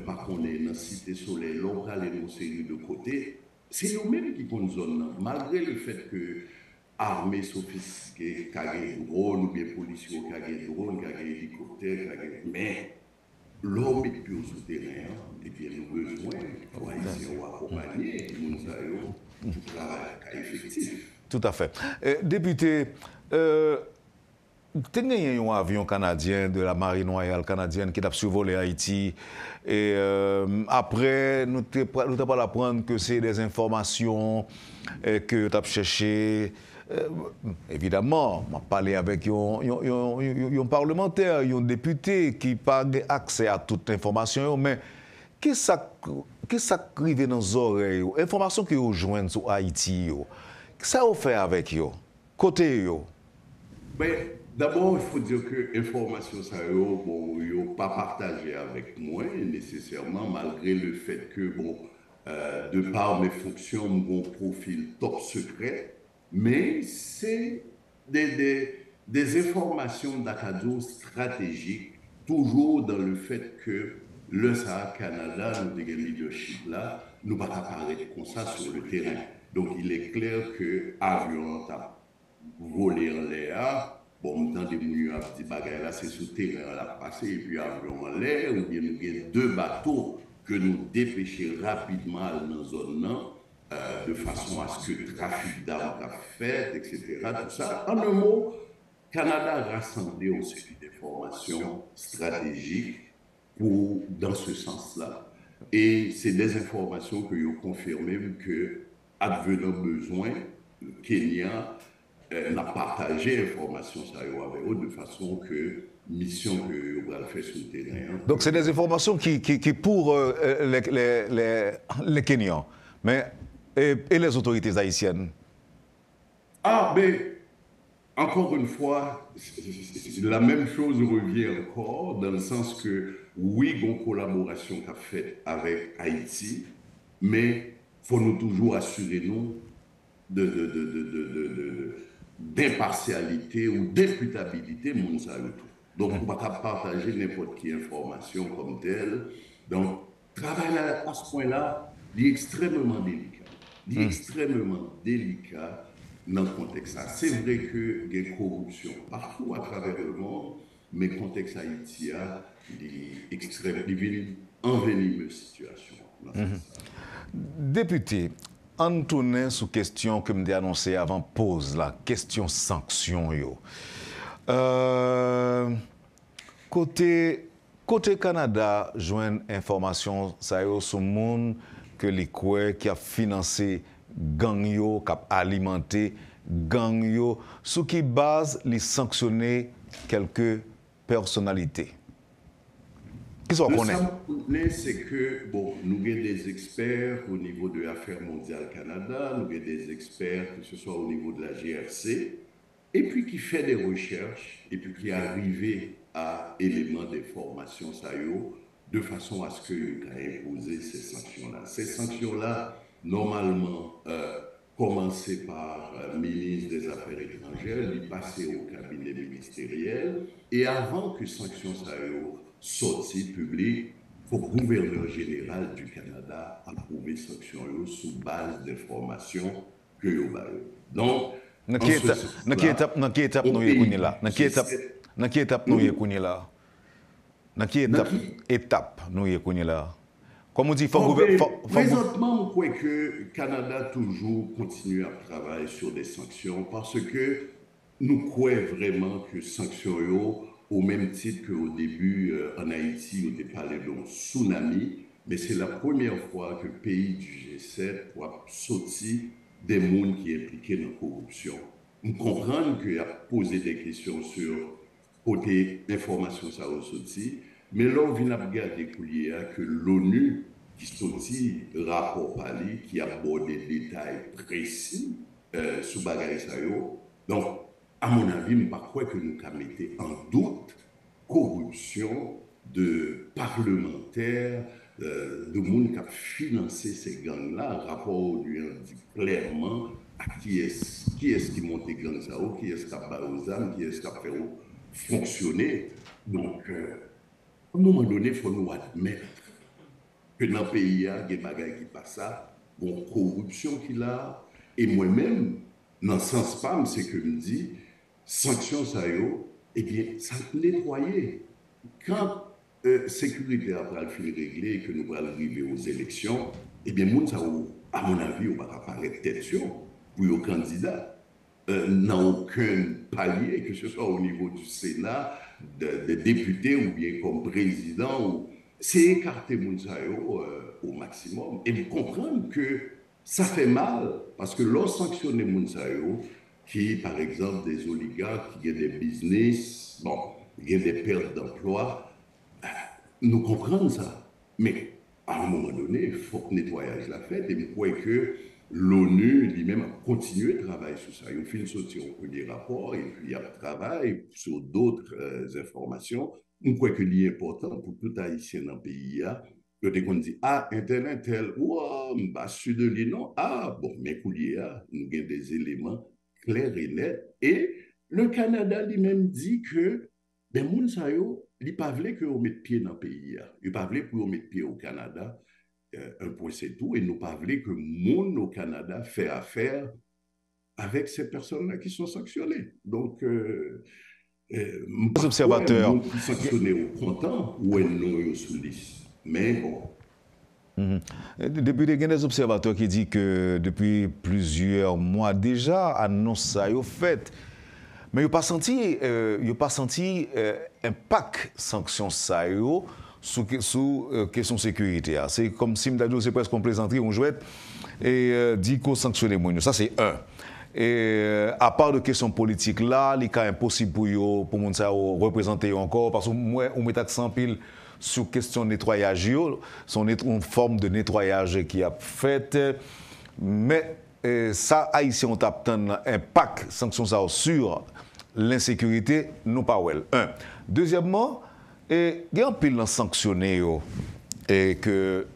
pas qu'on est dans la Cité Soleil, l'on aller dans série de côté. C'est nous-mêmes qui connaissons zone, malgré le fait que armée sophistiquée, qui a des drones, ou bien policiers qui a des drones, qui a des hélicoptères, mais l'homme est plus au souterrain, et bien nous avons besoin de accompagner nous avons tout travail effectif. Tout à fait. Député, tu as un avion canadien de la Marine royale canadienne qui a survolé Haïti. Et après, nous n'avons pas apprendre que c'est des informations que tu as cherchées. Évidemment, on a parlé avec un parlementaire, un député qui n'a pas accès à toute information, mais qu'est-ce qui arrive dans les oreilles, information que vous joignez sur Haïti, qu'est-ce que vous faites avec eux, côté eux? D'abord, il faut dire que l'information, ça n'a pas partagé avec moi nécessairement, malgré le fait que, de par mes fonctions, mon profil top secret, mais c'est des informations d'Acado stratégiques, toujours dans le fait que le Sahara Canada, nous avons leadership là, nous ne pouvons pas parler comme ça sur le terrain. Donc, il est clair que l'avion a volé en l'air. Bon, dans des mouillons à petits bagages là, c'est sous terrain à passer, et puis avion en l'air, ou bien nous avons 2 bateaux que nous dépêchons rapidement dans la zone, de façon à ce que le trafic d'armes soit fait, etc. Tout ça. En un mot, Canada a rassemblé une série d'informations stratégiques dans ce sens-là. Et c'est des informations que vous confirmez que, advenant besoin, le Kenya n'a partagé l'information avec eux de façon que mission que vous allez faire sur le terrain. Donc c'est des informations qui pour les Kenyans. Mais et les autorités haïtiennes? Ah, mais encore une fois, la même chose revient encore, dans le sens que, oui, il y a une collaboration qu'a faite avec Haïti, mais il faut nous toujours assurer nous d'impartialité ou d'imputabilité, donc, on ne peut pas partager n'importe quelle information comme telle. Donc, travailler à ce point-là, il est extrêmement délicat. Il est extrêmement délicat dans le contexte. C'est vrai qu'il y a une corruption partout à travers le monde, mais le contexte haïtien, il est extrêmement, il vit une envenimeuse situation. Député, on tourne sous question que je annoncé avant pause, la question sanction. Côté Canada, joint information ça yo sur monde que les qui a financé gang yo, qui a alimenté gang yo, sous qui base les sanctionner quelques personnalités. Qu'est-ce qu'on connaît? C'est que, bon, nous avons des experts au niveau de l'Affaires mondiales Canada, nous avons des experts, que ce soit au niveau de la GRC, et puis qui fait des recherches, et puis qui est arrivé à éléments d'information, de façon à ce qu'il ait imposé ces sanctions-là. Ces sanctions-là, normalement, commencé par le ministre des Affaires étrangères, il passé au cabinet ministériel, et avant que sanctions sorties publiques, il faut que le gouverneur général du Canada approuve les sanctions sous base d'informations que vous avez. Donc, dans quelle étape nous y là? Dans quelle étape nous y là? Dans quelle étape nous y là? Comme on dit, présentement, je crois que le Canada toujours continue à travailler sur des sanctions parce que nous croyons vraiment que les sanctions, au même titre qu'au début en Haïti, on a parlé d'un tsunami, mais c'est la première fois que le pays du G7 a sorti des gens qui sont impliqués dans la corruption. On comprend qu'il a posé des questions sur côté information ça a sorti, mais là on vient regarder que l'ONU qui sorti rapport Pali qui aborde des détails précis sur bagaille ça yo. Donc à mon avis, je ne crois pas que nous mettons en doute la corruption de parlementaires, de gens qui ont financé ces gangs-là. Le rapport lui dit clairement à qui est-ce qui monte les gangs, qui est-ce qui a fait aux âmes, qui est-ce qui a fait fonctionner. Donc, à un moment donné, il faut nous admettre que dans le pays, il y a des bagages qui passent ça, il y a une corruption qu'il a, et moi-même, dans le sens PAM, c'est que je me dis, sanctions ça eh bien, ça nettoyer. Quand sécurité après le fil réglé et que nous allons arriver aux élections, eh bien, à mon avis, on va apparaître tête pour les candidats. N'a aucun palier, que ce soit au niveau du Sénat, des députés ou bien comme président. C'est écarter Mounsayo au maximum et comprendre que ça fait mal parce que lorsque sanctionner Mounsayo, qui, par exemple, des oligarques qui ont des business, bon, il y a des pertes d'emploi, nous comprenons ça. Mais à un moment donné, il faut que le nettoyage la fait. Et je crois que l'ONU lui-même a continué à travailler sur ça. Il a fait sortir au premier rapport et puis il y a travaillé sur d'autres informations. Je crois que c'est important pour tout Haïtien dans le pays. Quand on dit, ah, Internet, tel, ouah, bah, sud de l'île, non, ah, bon, mais coulier, nous avons des éléments clair et net. Et le Canada lui-même dit que les gens ne veulent pas qu'on mette pied dans le pays. Ils ne veulent pas qu'on mette pied au Canada. Un point, c'est tout. Et nous ne veulent pas que le monde au Canada fait affaire avec ces personnes-là qui sont sanctionnées. Donc, les observateurs qui sont sanctionnés au printemps ou non sous liste. Mais bon. Depuis il y a des observateurs qui disent que depuis plusieurs mois déjà, annonce ça est fait. Mais il n'y a pas senti impact sanction ça sous question sécurité. C'est comme si c'est presque une plaisanterie, on jouait et dit qu'on sanctionne moins. Ça c'est un. Et à part de questions politiques là, il est impossible pour moun ça représenter encore parce que moi on met accent pile sur question nettoyage, c'est une forme de nettoyage qui a fait. Mais ça, Haïtien, on tape un impact sanction ça sur l'insécurité, nous pas well. Un. Deuxièmement, il y a un pile sanctionné et que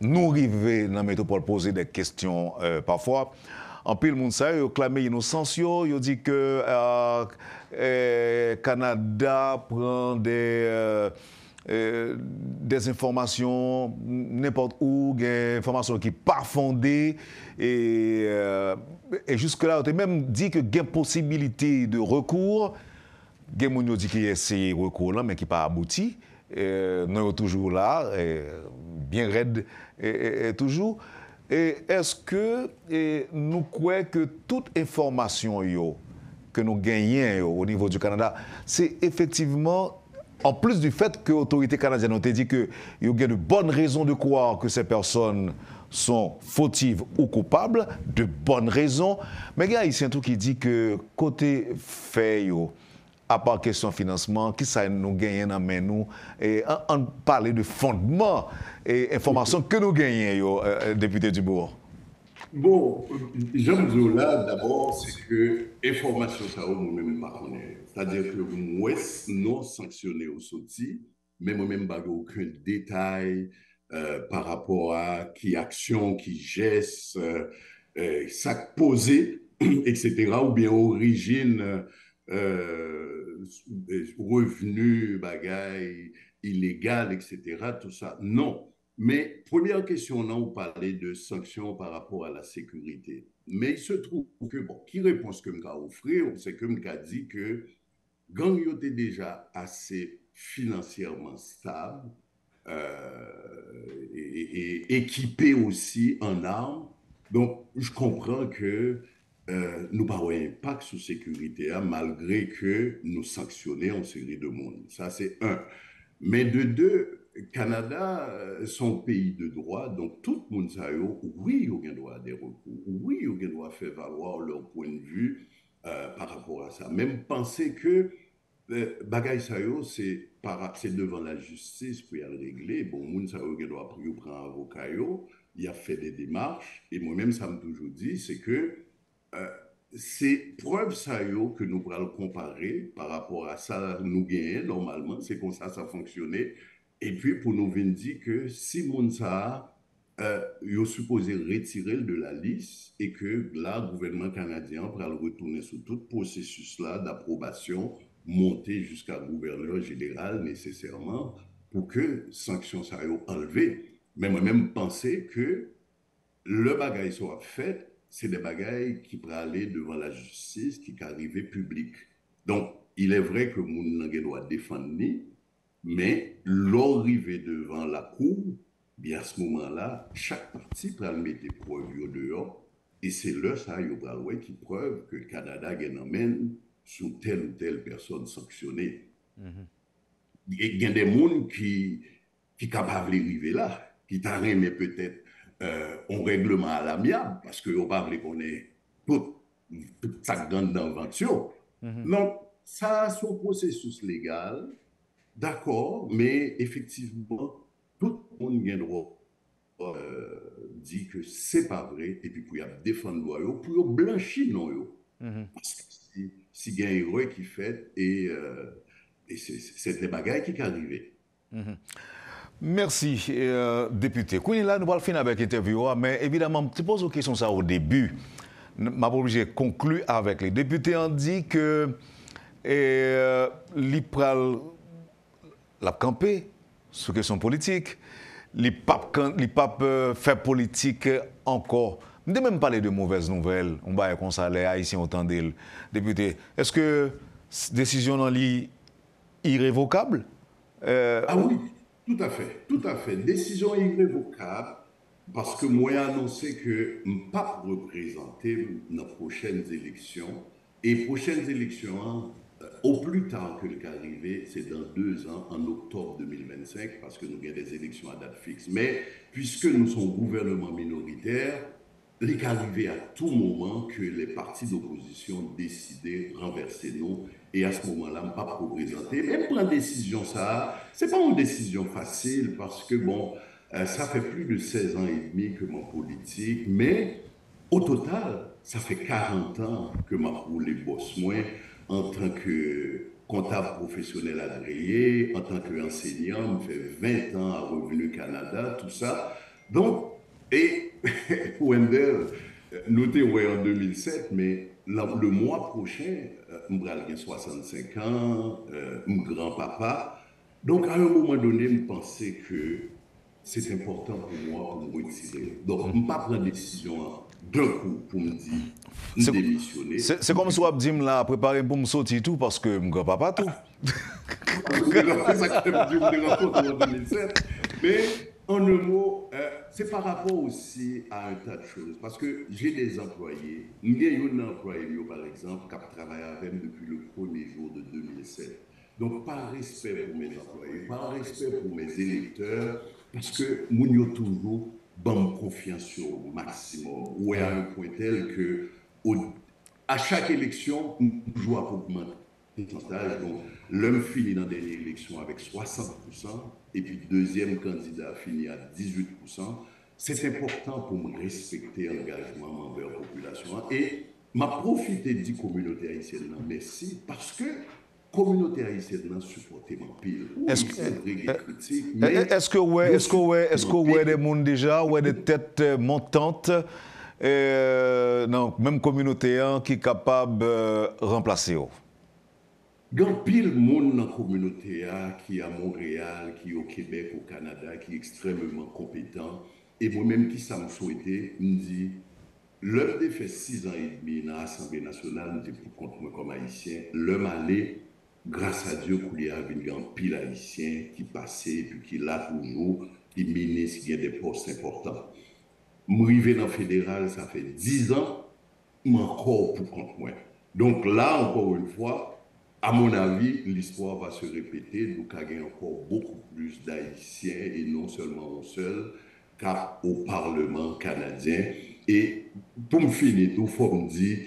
nous arrivons dans la métropole poser des questions parfois. En pile, moun sa yo clamé innocence yo dit que Canada prend des informations n'importe où, des informations qui pas fondées et jusque-là, on a même dit que il y a possibilité de recours. Il y a des gens qui ont essayé de recours là, mais qui pas abouti. Nous sommes toujours là, bien raides toujours. Et est-ce que nous croyons que toute information que nous gagnons au niveau du Canada, c'est effectivement, en plus du fait que l'autorité canadienne ont dit qu'il y a de bonnes raisons de croire que ces personnes sont fautives ou coupables, de bonnes raisons, mais il y a ici un truc qui dit que côté fait, à part question financement, qui ça nous gagne dans main nous et on parle de fondement et information que nous gagnons, député Dubourg. Bon, j'aime dire là, d'abord, c'est que l'information, ça, moi-même, pas connaître. C'est-à-dire que moi, non sanctionné au sorti, mais moi-même, pas aucun détail par rapport à qui action, qui geste, ça posé, etc., ou bien origine, revenu, bagaille, illégal, etc., tout ça. Non. Mais première question, là, on parlait de sanctions par rapport à la sécurité. Mais il se trouve que, bon, qui réponse que m'a offert, c'est que m'a dit que gang était déjà assez financièrement stable et équipé aussi en armes. Donc, je comprends que nous n'avons pas impact sur la sécurité, hein, malgré que nous sanctionnons une série de monde. Ça, c'est un. Mais de deux, Canada, son pays de droit, donc tout le monde sait, oui, il y a droit à des recours, oui, il y a droit à faire valoir leur point de vue par rapport à ça. Même penser que bagaille ça c'est devant la justice pour y régler. Bon, moun ça il doit prendre un avocat, il a fait des démarches et moi-même ça me toujours dit c'est que c'est preuve ça que nous pourrons comparer par rapport à ça nous gagnons normalement, c'est comme ça fonctionnait. Et puis pour nous venir dire que si moun ça il est supposé retirer de la liste et que là le gouvernement canadien pourra le retourner sur tout processus là d'approbation monter jusqu'à gouverneur général nécessairement pour que sanctions soient enlevées. Mais moi-même penser que le bagaille soit fait, c'est des bagailles qui pourraient aller devant la justice, qui arrivent public. Donc, il est vrai que moun n'en doit défendre ni, mais l'arrivée devant la cour, bien à ce moment-là, chaque partie pourra mettre des preuves dehors, et c'est là ça, il y a qui preuve que le Canada emmène sur telle ou telle personne sanctionnée. Il y a des gens qui sont capables d'arriver là, qui t'arrêtent peut-être un règlement à l'amiable, parce que vous ne pouvez pas qu'on ait toute sa grande invention. Donc, ça, c'est un processus légal, d'accord, mais effectivement, tout le monde a le droit dit que ce n'est pas vrai, et puis pour défendre le pour blanchir non. Parce que si il y a un héros qui fait, et c'est des bagailles qui sont arrivées. Merci, député. Là, nous allons finir avec l'interview, mais évidemment, tu poses une question ça au début. Je suis obligé de conclure avec les députés. On dit que l'IPRAL l'a campé sur question politique, l'IPAP fait politique encore. Je ne même parler de mauvaises nouvelles. On va comme ça, les Haïtiens autant d'eux. Député, est-ce que cette décision en est irrévocable? Ah oui, tout à fait, tout à fait. Décision irrévocable, parce que moi j'ai annoncé que je ne vais pas représenter dans les prochaines élections. Et les prochaines élections, au plus tard que le cas arrivé, c'est dans 2 ans, en octobre 2025, parce que nous avons des élections à date fixe. Mais puisque nous sommes gouvernement minoritaire, il est arrivé à tout moment que les partis d'opposition décidaient de renverser nous. Et à ce moment-là, je ne vais pas représenter. Même pour la décision, ça, ce n'est pas une décision facile parce que, bon, Ça fait plus de 16 ans et demi que mon politique, mais au total, ça fait 40 ans que m'a roulé boss moi en tant que comptable professionnel agréé, en tant qu'enseignant, me fait 20 ans à Revenu Canada, tout ça. Donc, et Wendell, nous étions en 2007, mais le mois prochain, je vais 65 ans, mon grand-papa. Donc, à un moment donné, je pensais que c'est important pour moi pour me retirer. Donc, je ne vais pas prendre décision d'un coup pour me dire de démissionner. C'est comme si on dit là, préparer pour me sortir tout parce que mon grand-papa tout. C'est ça que je me rencontre en 2007. Mais en un mot, c'est par rapport aussi à un tas de choses. Parce que j'ai des employés. J'ai un employé, par exemple, qui a travaillé avec moi depuis le premier jour de 2007. Donc, par respect pour mes employés, par respect pour mes électeurs, parce que nous avons toujours bonne confiance au maximum. Ou à un point tel que, à chaque élection, nous jouons à augmenter le pourcentage. Donc, l'homme finit dans la dernière élection avec 60%, et puis le deuxième candidat finit à 18%. C'est important pour me respecter l'engagement envers la population. Et m'a profité de la communauté haïtienne, merci, parce que la communauté haïtienne n'a supporté mon pile. Est-ce que vous avez des gens déjà, ou des têtes montantes, non, même communauté qui est capable de remplacer? Il y a pile de monde dans la communauté qui est à Montréal, qui est au Québec, au Canada, qui est extrêmement compétent. Et moi-même, qui ça me souhaitait, me dit, l'homme a fait 6 ans et demi dans l'Assemblée nationale, me dit pour compte moi comme haïtien, l'homme allait, grâce à Dieu, qu'il y a un pile haïtien qui passait, puis qui l'a toujours, qui ministre, qui a des postes importants. Je suis arrivé dans le fédéral, ça fait 10 ans, encore pour compte moi. Donc là, encore une fois, à mon avis, l'histoire va se répéter. Nous avons encore beaucoup plus d'Haïtiens, et non seulement au seul, qu'au Parlement canadien. Et pour me finir, il faut me dire,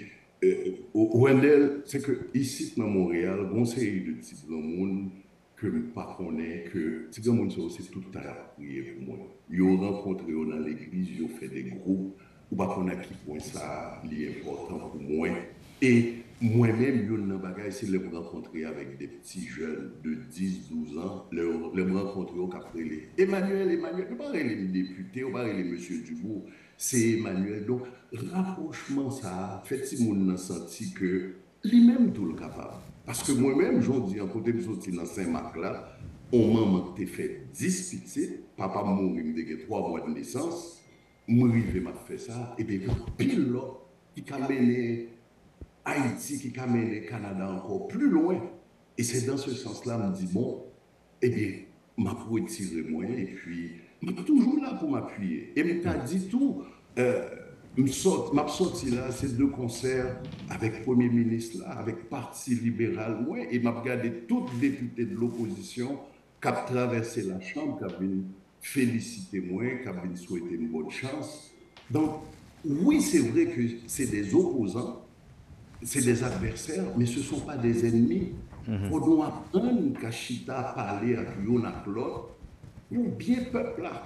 Wendell, c'est que ici, dans Montréal, il y a une série de petits monde que je ne connais pas, que ces gens c'est tout à prier pour moi. Ils ont rencontré dans l'église, ils ont fait des groupes, ou pas qu'on a qui point ça, c'est important pour moi. Et moi-même, c'est de me rencontrer avec des petits jeunes de 10-12 ans, les me rencontrer au Caprélé. Emmanuel, ne pas les députés, ne pas les monsieur Dubourg, c'est Emmanuel. Donc, rapprochement, ça fait si mon a senti que lui-même tout le capable. Parce que moi-même, j'en dis, en côté de sortir dans Saint-Marc là, on m'a fait 10 petits, papa mourit, il me 3 mois de naissance, m'arrive, m'a fait ça, et bien, pile là, qui a mené Haïti, qui a mené le Canada encore plus loin. Et c'est dans ce sens-là, je me dis, bon, eh bien, m'a retiré moi, et puis, je suis toujours là pour m'appuyer. Et je m'a dit tout, m'a sorti là, ces 2 concerts avec le Premier ministre là, avec le Parti libéral, ouais, et m'a regardé tous les députés de l'opposition qui ont traversé la Chambre, qui ont venu féliciter moi, qui ont venu souhaiter une bonne chance. Donc, oui, c'est vrai que c'est des opposants, c'est des adversaires, mais ce ne sont pas des ennemis. Il faut nous apprendre qu'à Chita parler avec l'autre pour bien peuple là.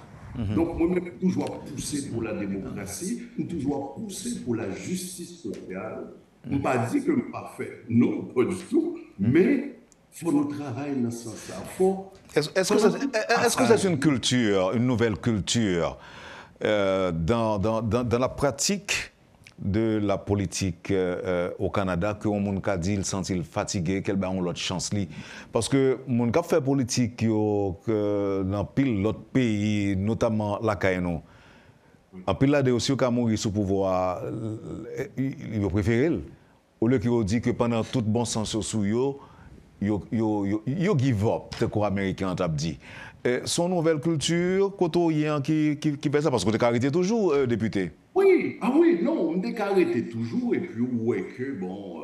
Donc, moi-même, toujours pousser pour la démocratie, toujours pousser pour la justice sociale. On ne pas dire que je ne pas fait, non, pas du tout, mais il faut nous travailler dans ce sens-là. Est-ce que c'est une culture, une nouvelle culture dans la pratique de la politique au Canada que mon a dit il sent fatigué qu'elle a l'autre chance parce que mon a fait politique dans pile l'autre pays notamment la Caïno en pile là de aussi qui a mourir sous pouvoir il va préférer au lieu qu'il dit que pendant tout bon sens sous yo give up c'est quoi américain t'a dit son nouvelle culture côtoyant qui fait ça parce que tu as arrêté toujours député. Oui, non, on a arrêté toujours, et puis, ouais, que bon,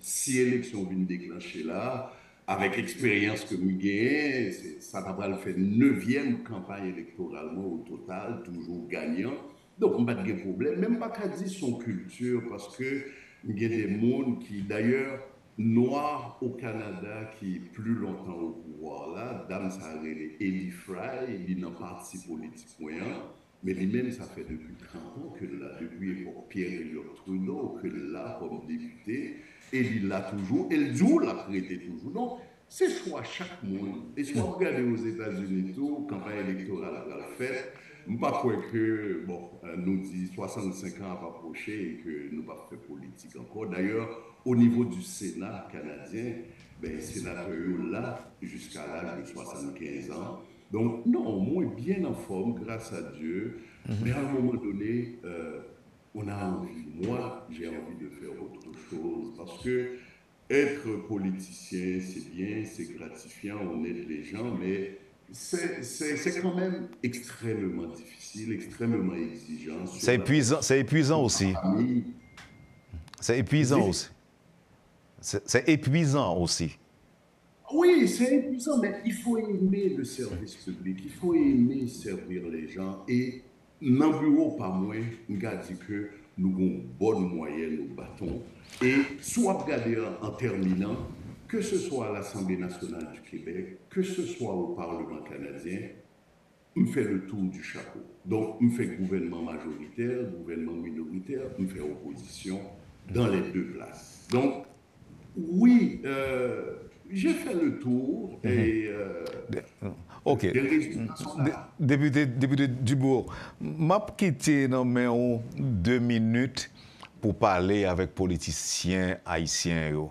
si l'élection vient déclencher là, avec l'expérience que nous gagnons, ça va le faire 9e campagne électorale au total, toujours gagnant. Donc, on n'a pas de problème, même pas qu'à dire son culture, parce que il y a des mondes qui, d'ailleurs, noirs au Canada, qui est plus longtemps au pouvoir là, madame, ça a Eli Fry, il est dans le parti politique moyen, mais lui-même, ça fait depuis 30 ans que là, depuis l'époque Pierre-Éliott Trudeau, que là, comme député, et il l'a toujours, et le jour l'a prêté toujours. Donc, c'est soit chaque monde, et soit regarder aux États-Unis, tout, campagne électorale à la fête, je ne pas croire que, bon, nous dit 65 ans à approcher et que nous pas fait politique encore. D'ailleurs, au niveau du Sénat canadien, ben, sénateur là, jusqu'à l'âge de 75 ans. Donc, non, moi, bien en forme, grâce à Dieu. Mais à un moment donné, on a envie, moi, j'ai envie de faire autre chose. Parce que être politicien, c'est bien, c'est gratifiant, on aide les gens, mais c'est quand même extrêmement difficile, extrêmement exigeant. C'est épuisant aussi. C'est épuisant aussi. C'est épuisant aussi. Oui, c'est épuisant, mais il faut aimer le service public, il faut aimer servir les gens. Et dans le bureau, pas moins, on a dit que nous avons une bonne moyenne, nous battons. Et soit regarder en terminant, que ce soit à l'Assemblée nationale du Québec, que ce soit au Parlement canadien, on fait le tour du chapeau. Donc, on fait gouvernement majoritaire, gouvernement minoritaire, on fait opposition dans les deux places. Donc, oui, j'ai fait le tour et OK. Député Dubourg, m'a quitté dans mes 2 minutes pour parler avec politiciens haïtiens.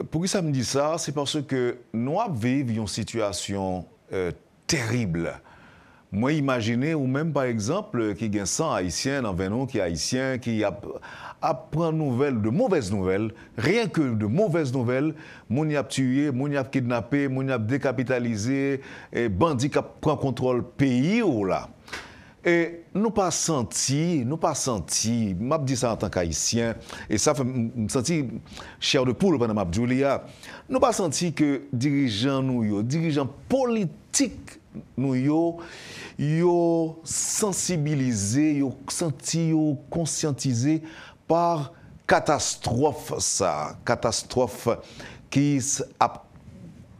Pourquoi ça me dit ça? C'est parce que nous vivons une situation terrible. Moi, imaginez, ou même par exemple, qu'il y a 100 Haïtiens dans 20 ans qui est haïtien, qui apprend de mauvaises nouvelles, rien que de mauvaises nouvelles, moun y a tué, moun y a kidnappé, moun y a décapitalisé, et bandit qui prend contrôle pays ou là. Et nous pas senti, m'a dit ça en tant qu'haïtien, et ça fait me sentir chair de poule pendant m'a Julia. Nous pas senti que dirigeants politiques nous yo sensibilisé, yo senti, yo conscientisé par catastrophe qui a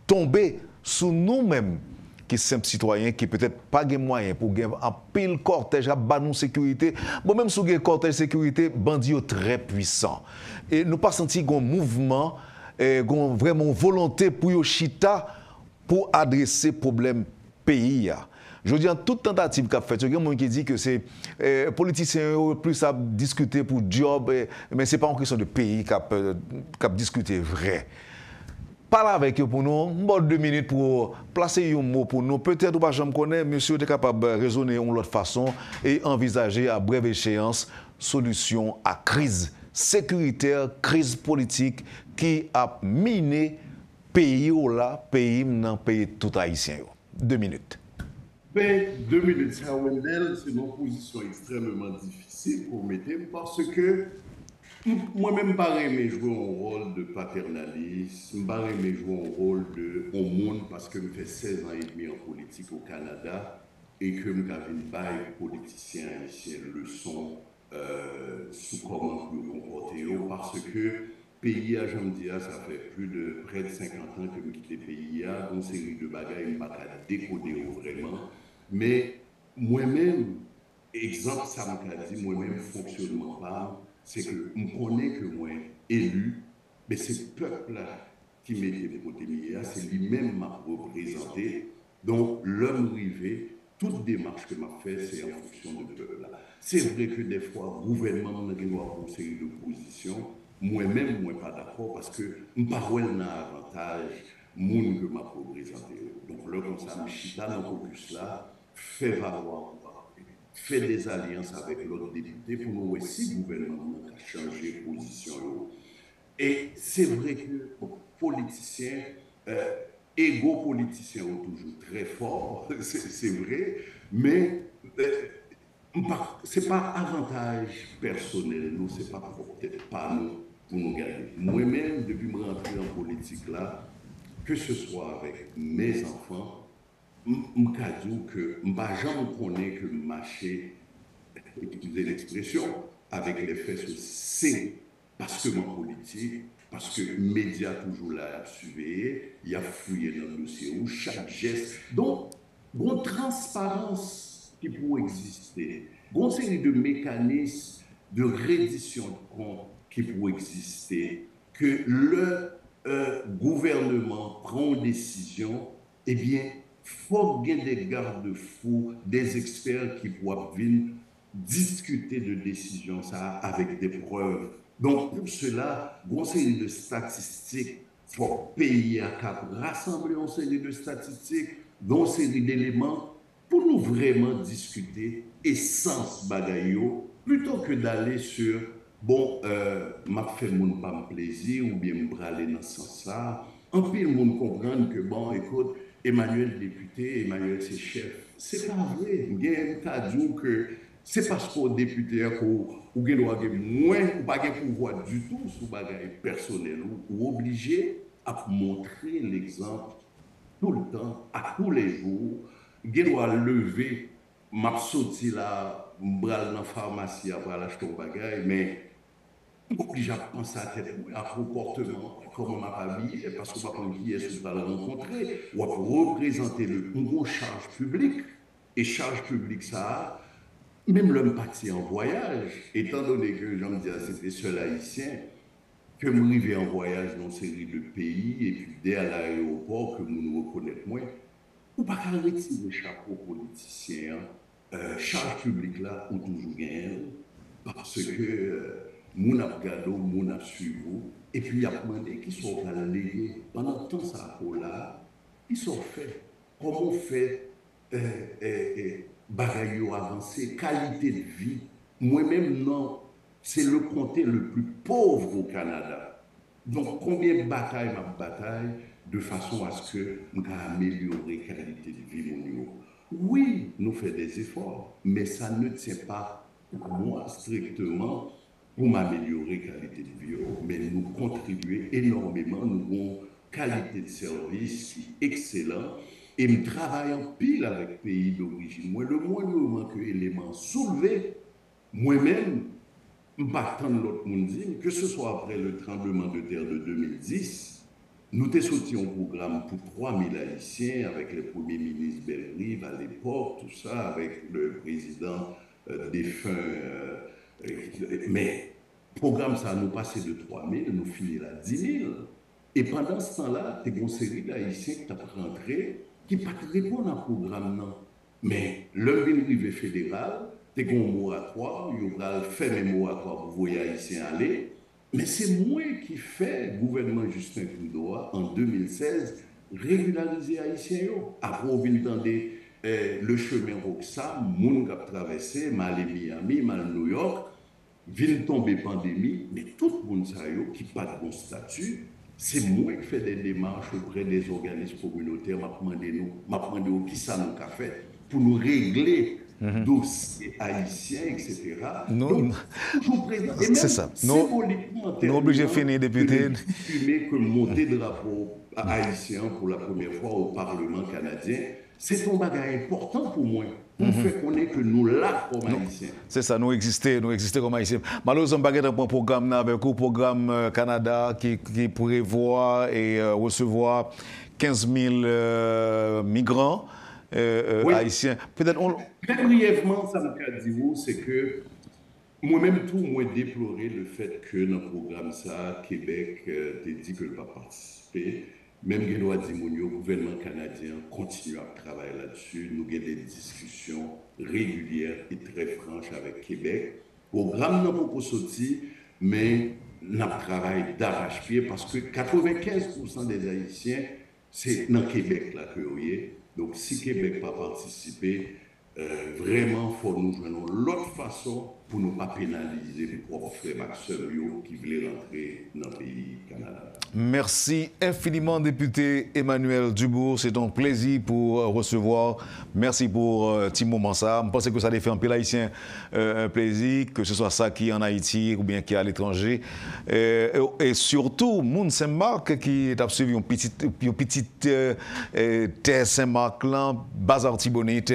tombé sous nous-mêmes, qui sommes citoyens, qui peut-être pas de moyens pour gagner un pile cortège à bas sécurité. Bon, même si un cortège sécurité, bandits très puissants. Et nous pas senti un mouvement, vraiment volonté pour yo chita pour adresser problème pays. Je veux dire, toute tentative qu'a fait, il y a quelqu'un qui dit que c'est politiciens plus à discuter pour job, mais ce n'est pas en question de pays qu'a discuté vrai. Parle avec eux pour nous, 2 minutes pour placer un mot pour nous. Peut-être ou pas, je me connais, monsieur est capable de raisonner de l'autre façon et envisager à brève échéance solution à crise sécuritaire, crise politique qui a miné pays tout haïtien. 2 minutes. Ben, 2 minutes, c'est une position extrêmement difficile pour mettre parce que moi-même, je aimé jouer un rôle de paternaliste, je aimé jouer un rôle de au monde parce que je fais 16 ans et demi en politique au Canada et que je n'ai pas de politiciens haïtiens leçon sur comment nous comporter parce que pays à Jamdia, ça fait près de 50 ans que je quitte le pays, une série de bagages, je ne pas décoder vraiment. Mais moi-même, exemple, ça m'a dit, moi-même, fonctionnement pas, c'est que je connais que moi, élu, mais c'est ce peuple-là qui m'a déposé, c'est lui-même m'a représenté. Donc, l'homme rivé, toute démarche que m'a fait, c'est en fonction de peuple-là. C'est vrai que des fois, le gouvernement a une série de positions. Moi-même, je ne suis pas d'accord parce que je n'ai pas un avantage que m'a représenté. Donc, là, comme ça, je suis dans le caucus là, fait valoir, fait des alliances avec l'autre député pour nous aussi, le gouvernement a changé de position. Et c'est vrai que politiciens, égo-politiciens sont toujours très forts, c'est vrai, mais ce n'est pas avantage personnel, nous, ce n'est pas peut-être pas nous pour nous gagner. Moi-même, depuis que je suis rentré en politique là, que ce soit avec mes enfants, je dis que je ne connais que marcher, utiliser l'expression, avec les fesses, c'est parce que mon politique, parce que les médias toujours là à surveiller, il y a fouillé dans le dossier où chaque geste. Donc, une transparence qui peut exister, une série de mécanismes de reddition de comptes qui peut exister, que le gouvernement prend une décision, eh bien, il faut qu'il y ait des garde-fous, des experts qui pourraient venir discuter de décisions ça avec des preuves. Donc, pour cela, une série de statistiques, il faut payer à cap, rassembler une série de statistiques, une série d'éléments pour nous vraiment discuter essence bagayo, plutôt que d'aller sur bon, m'a fait mon pas plaisir ou bien me aller dans ce sens-là. En pile, le monde comprend que bon, écoute, Emmanuel député, Emmanuel c'est chef. C'est pas vrai. Il y a un dit que c'est parce qu'au député ou bien moins ou pas de pouvoir du tout sur bagaille personnel ou obligé à montrer l'exemple tout le temps, à tous les jours. Il doit lever, m'a sorti là, m'bral dans la pharmacie après l'acheter un bagaille, mais obligé à penser à comportement, comment m'a habillé, parce que pas qui est-ce que va le rencontrer, ou à représenter le gros charge publique, et charge publique ça, même l'homme parti en voyage, étant donné que j'en me disais c'était seul haïtien, que je arrivé en voyage dans une série de pays, et puis dès à l'aéroport, que nous nous reconnaissons moins, ou pas qu'à retirer le chapeau politicien, charge publique là, ou toujours gagne, parce que moun ap gado, moun ap suivi, et puis il y a demandé qui sont allés pendant tout ça là, ils sont faits. Comment on fait bagaille avancé, qualité de vie. Moi-même, non, c'est le comté le plus pauvre au Canada. Donc, combien de batailles ma bataille de façon à ce que nous améliorer la qualité de vie au niveau. Oui, nous faisons des efforts, mais ça ne tient pas pour moi strictement pour m'améliorer la qualité de vie, mais nous contribuer énormément, nous avons une qualité de service qui est excellente et nous travaillons pile avec les pays d'origine. Moi, le moindre que élément soulevé, moi-même, je ne pas attendre l'autre monde dire, que ce soit après le tremblement de terre de 2010, nous avons sorti un programme pour 3000 Haïtiens avec le premier ministre Bellerive à l'époque, tout ça, avec le président défunt. Mais le programme, ça nous passait de 3000, nous finit à 10 000. Et pendant ce temps-là, tu as une série d'Haïtiens qui sont rentrés, qui ne répondent pas à ce programme. Non. Mais le privé fédéral, tu as un moratoire, il a fait un moratoire pour vous Haïtiens aller. Mais c'est moi qui fais, le gouvernement Justin Trudeau, en 2016, régulariser Haïtiens. Après, on vient d'entendre le chemin Roxham, moun qui a traversé, mal Miami, mal New York, vient tomber pandémie, mais tout le monde qui n'a pas de bon statut, c'est moi qui fais des démarches auprès des organismes communautaires, m'a demandé qui ça nous a fait pour nous régler dossiers haïtiens, etc. Donc, toujours présent. C'est ça. Nous sommes obligés de finir, député. Que monter drapeau haïtien pour la première fois au Parlement canadien, c'est un bagage important pour moi. On fait connaître que nous là comme haïtiens. C'est ça, nous existons comme haïtiens. Malheureusement, nous avons un programme avec un programme Canada qui pourrait voir et recevoir 15 000 migrants. Oui. Haïtiens. Peut-être très brièvement, ça me dit vous, c'est que moi-même tout, moi déploré le fait que dans le programme ça, Québec t'ai dit que ne pas participer. Même Guénois Dimonio, le gouvernement canadien continue à travailler là-dessus. Nous avons des discussions régulières et très franches avec Québec. Le programme n'a pas sorti, mais nous travaillons d'arrache-pied parce que 95% des Haïtiens, c'est dans Québec là que vous voyez. Donc, si Québec n'a pas participé, vraiment, il faut nous jouer l'autre façon pour ne pas pénaliser les propres frères Maxime qui voulaient rentrer dans le pays Canada. Merci infiniment, député Emmanuel Dubourg. C'est un plaisir pour recevoir. Merci pour petit moment ça. Je pense que ça a fait un peu haïtien un plaisir, que ce soit ça qui est en Haïti ou bien qui est à l'étranger. Et surtout, Moun Saint-Marc qui a suivi une petite terre Saint-Marc, Bazar Tibonite.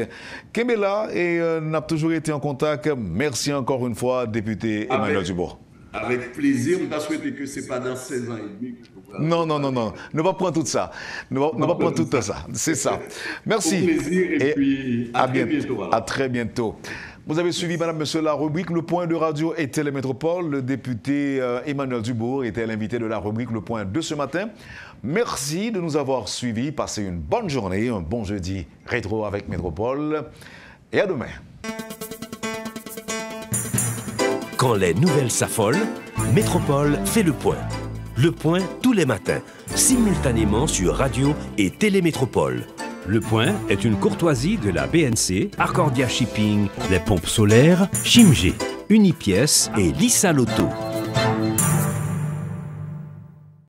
Kembela, et on a toujours été en contact. Merci encore une fois, député Emmanuel Dubourg. avec plaisir, on t'a souhaité que ce n'est pas dans 16 ans et demi. Non. Ne pas prendre tout ça. Ne pas prendre tout ça. C'est ça. Merci. Au plaisir et puis à très bientôt. À très bientôt. Vous avez suivi, madame, monsieur, la rubrique Le Point de Radio et Télémétropole. Le député Emmanuel Dubourg était l'invité de la rubrique Le Point de ce matin. Merci de nous avoir suivis. Passez une bonne journée, un bon jeudi rétro avec Métropole. Et à demain. Quand les nouvelles s'affolent, Métropole fait le point. Le point tous les matins, simultanément sur Radio et Télémétropole. Le Point est une courtoisie de la BNC, Arcordia Shipping, les pompes solaires, Chimgé, Unipièces et Lissa Loto.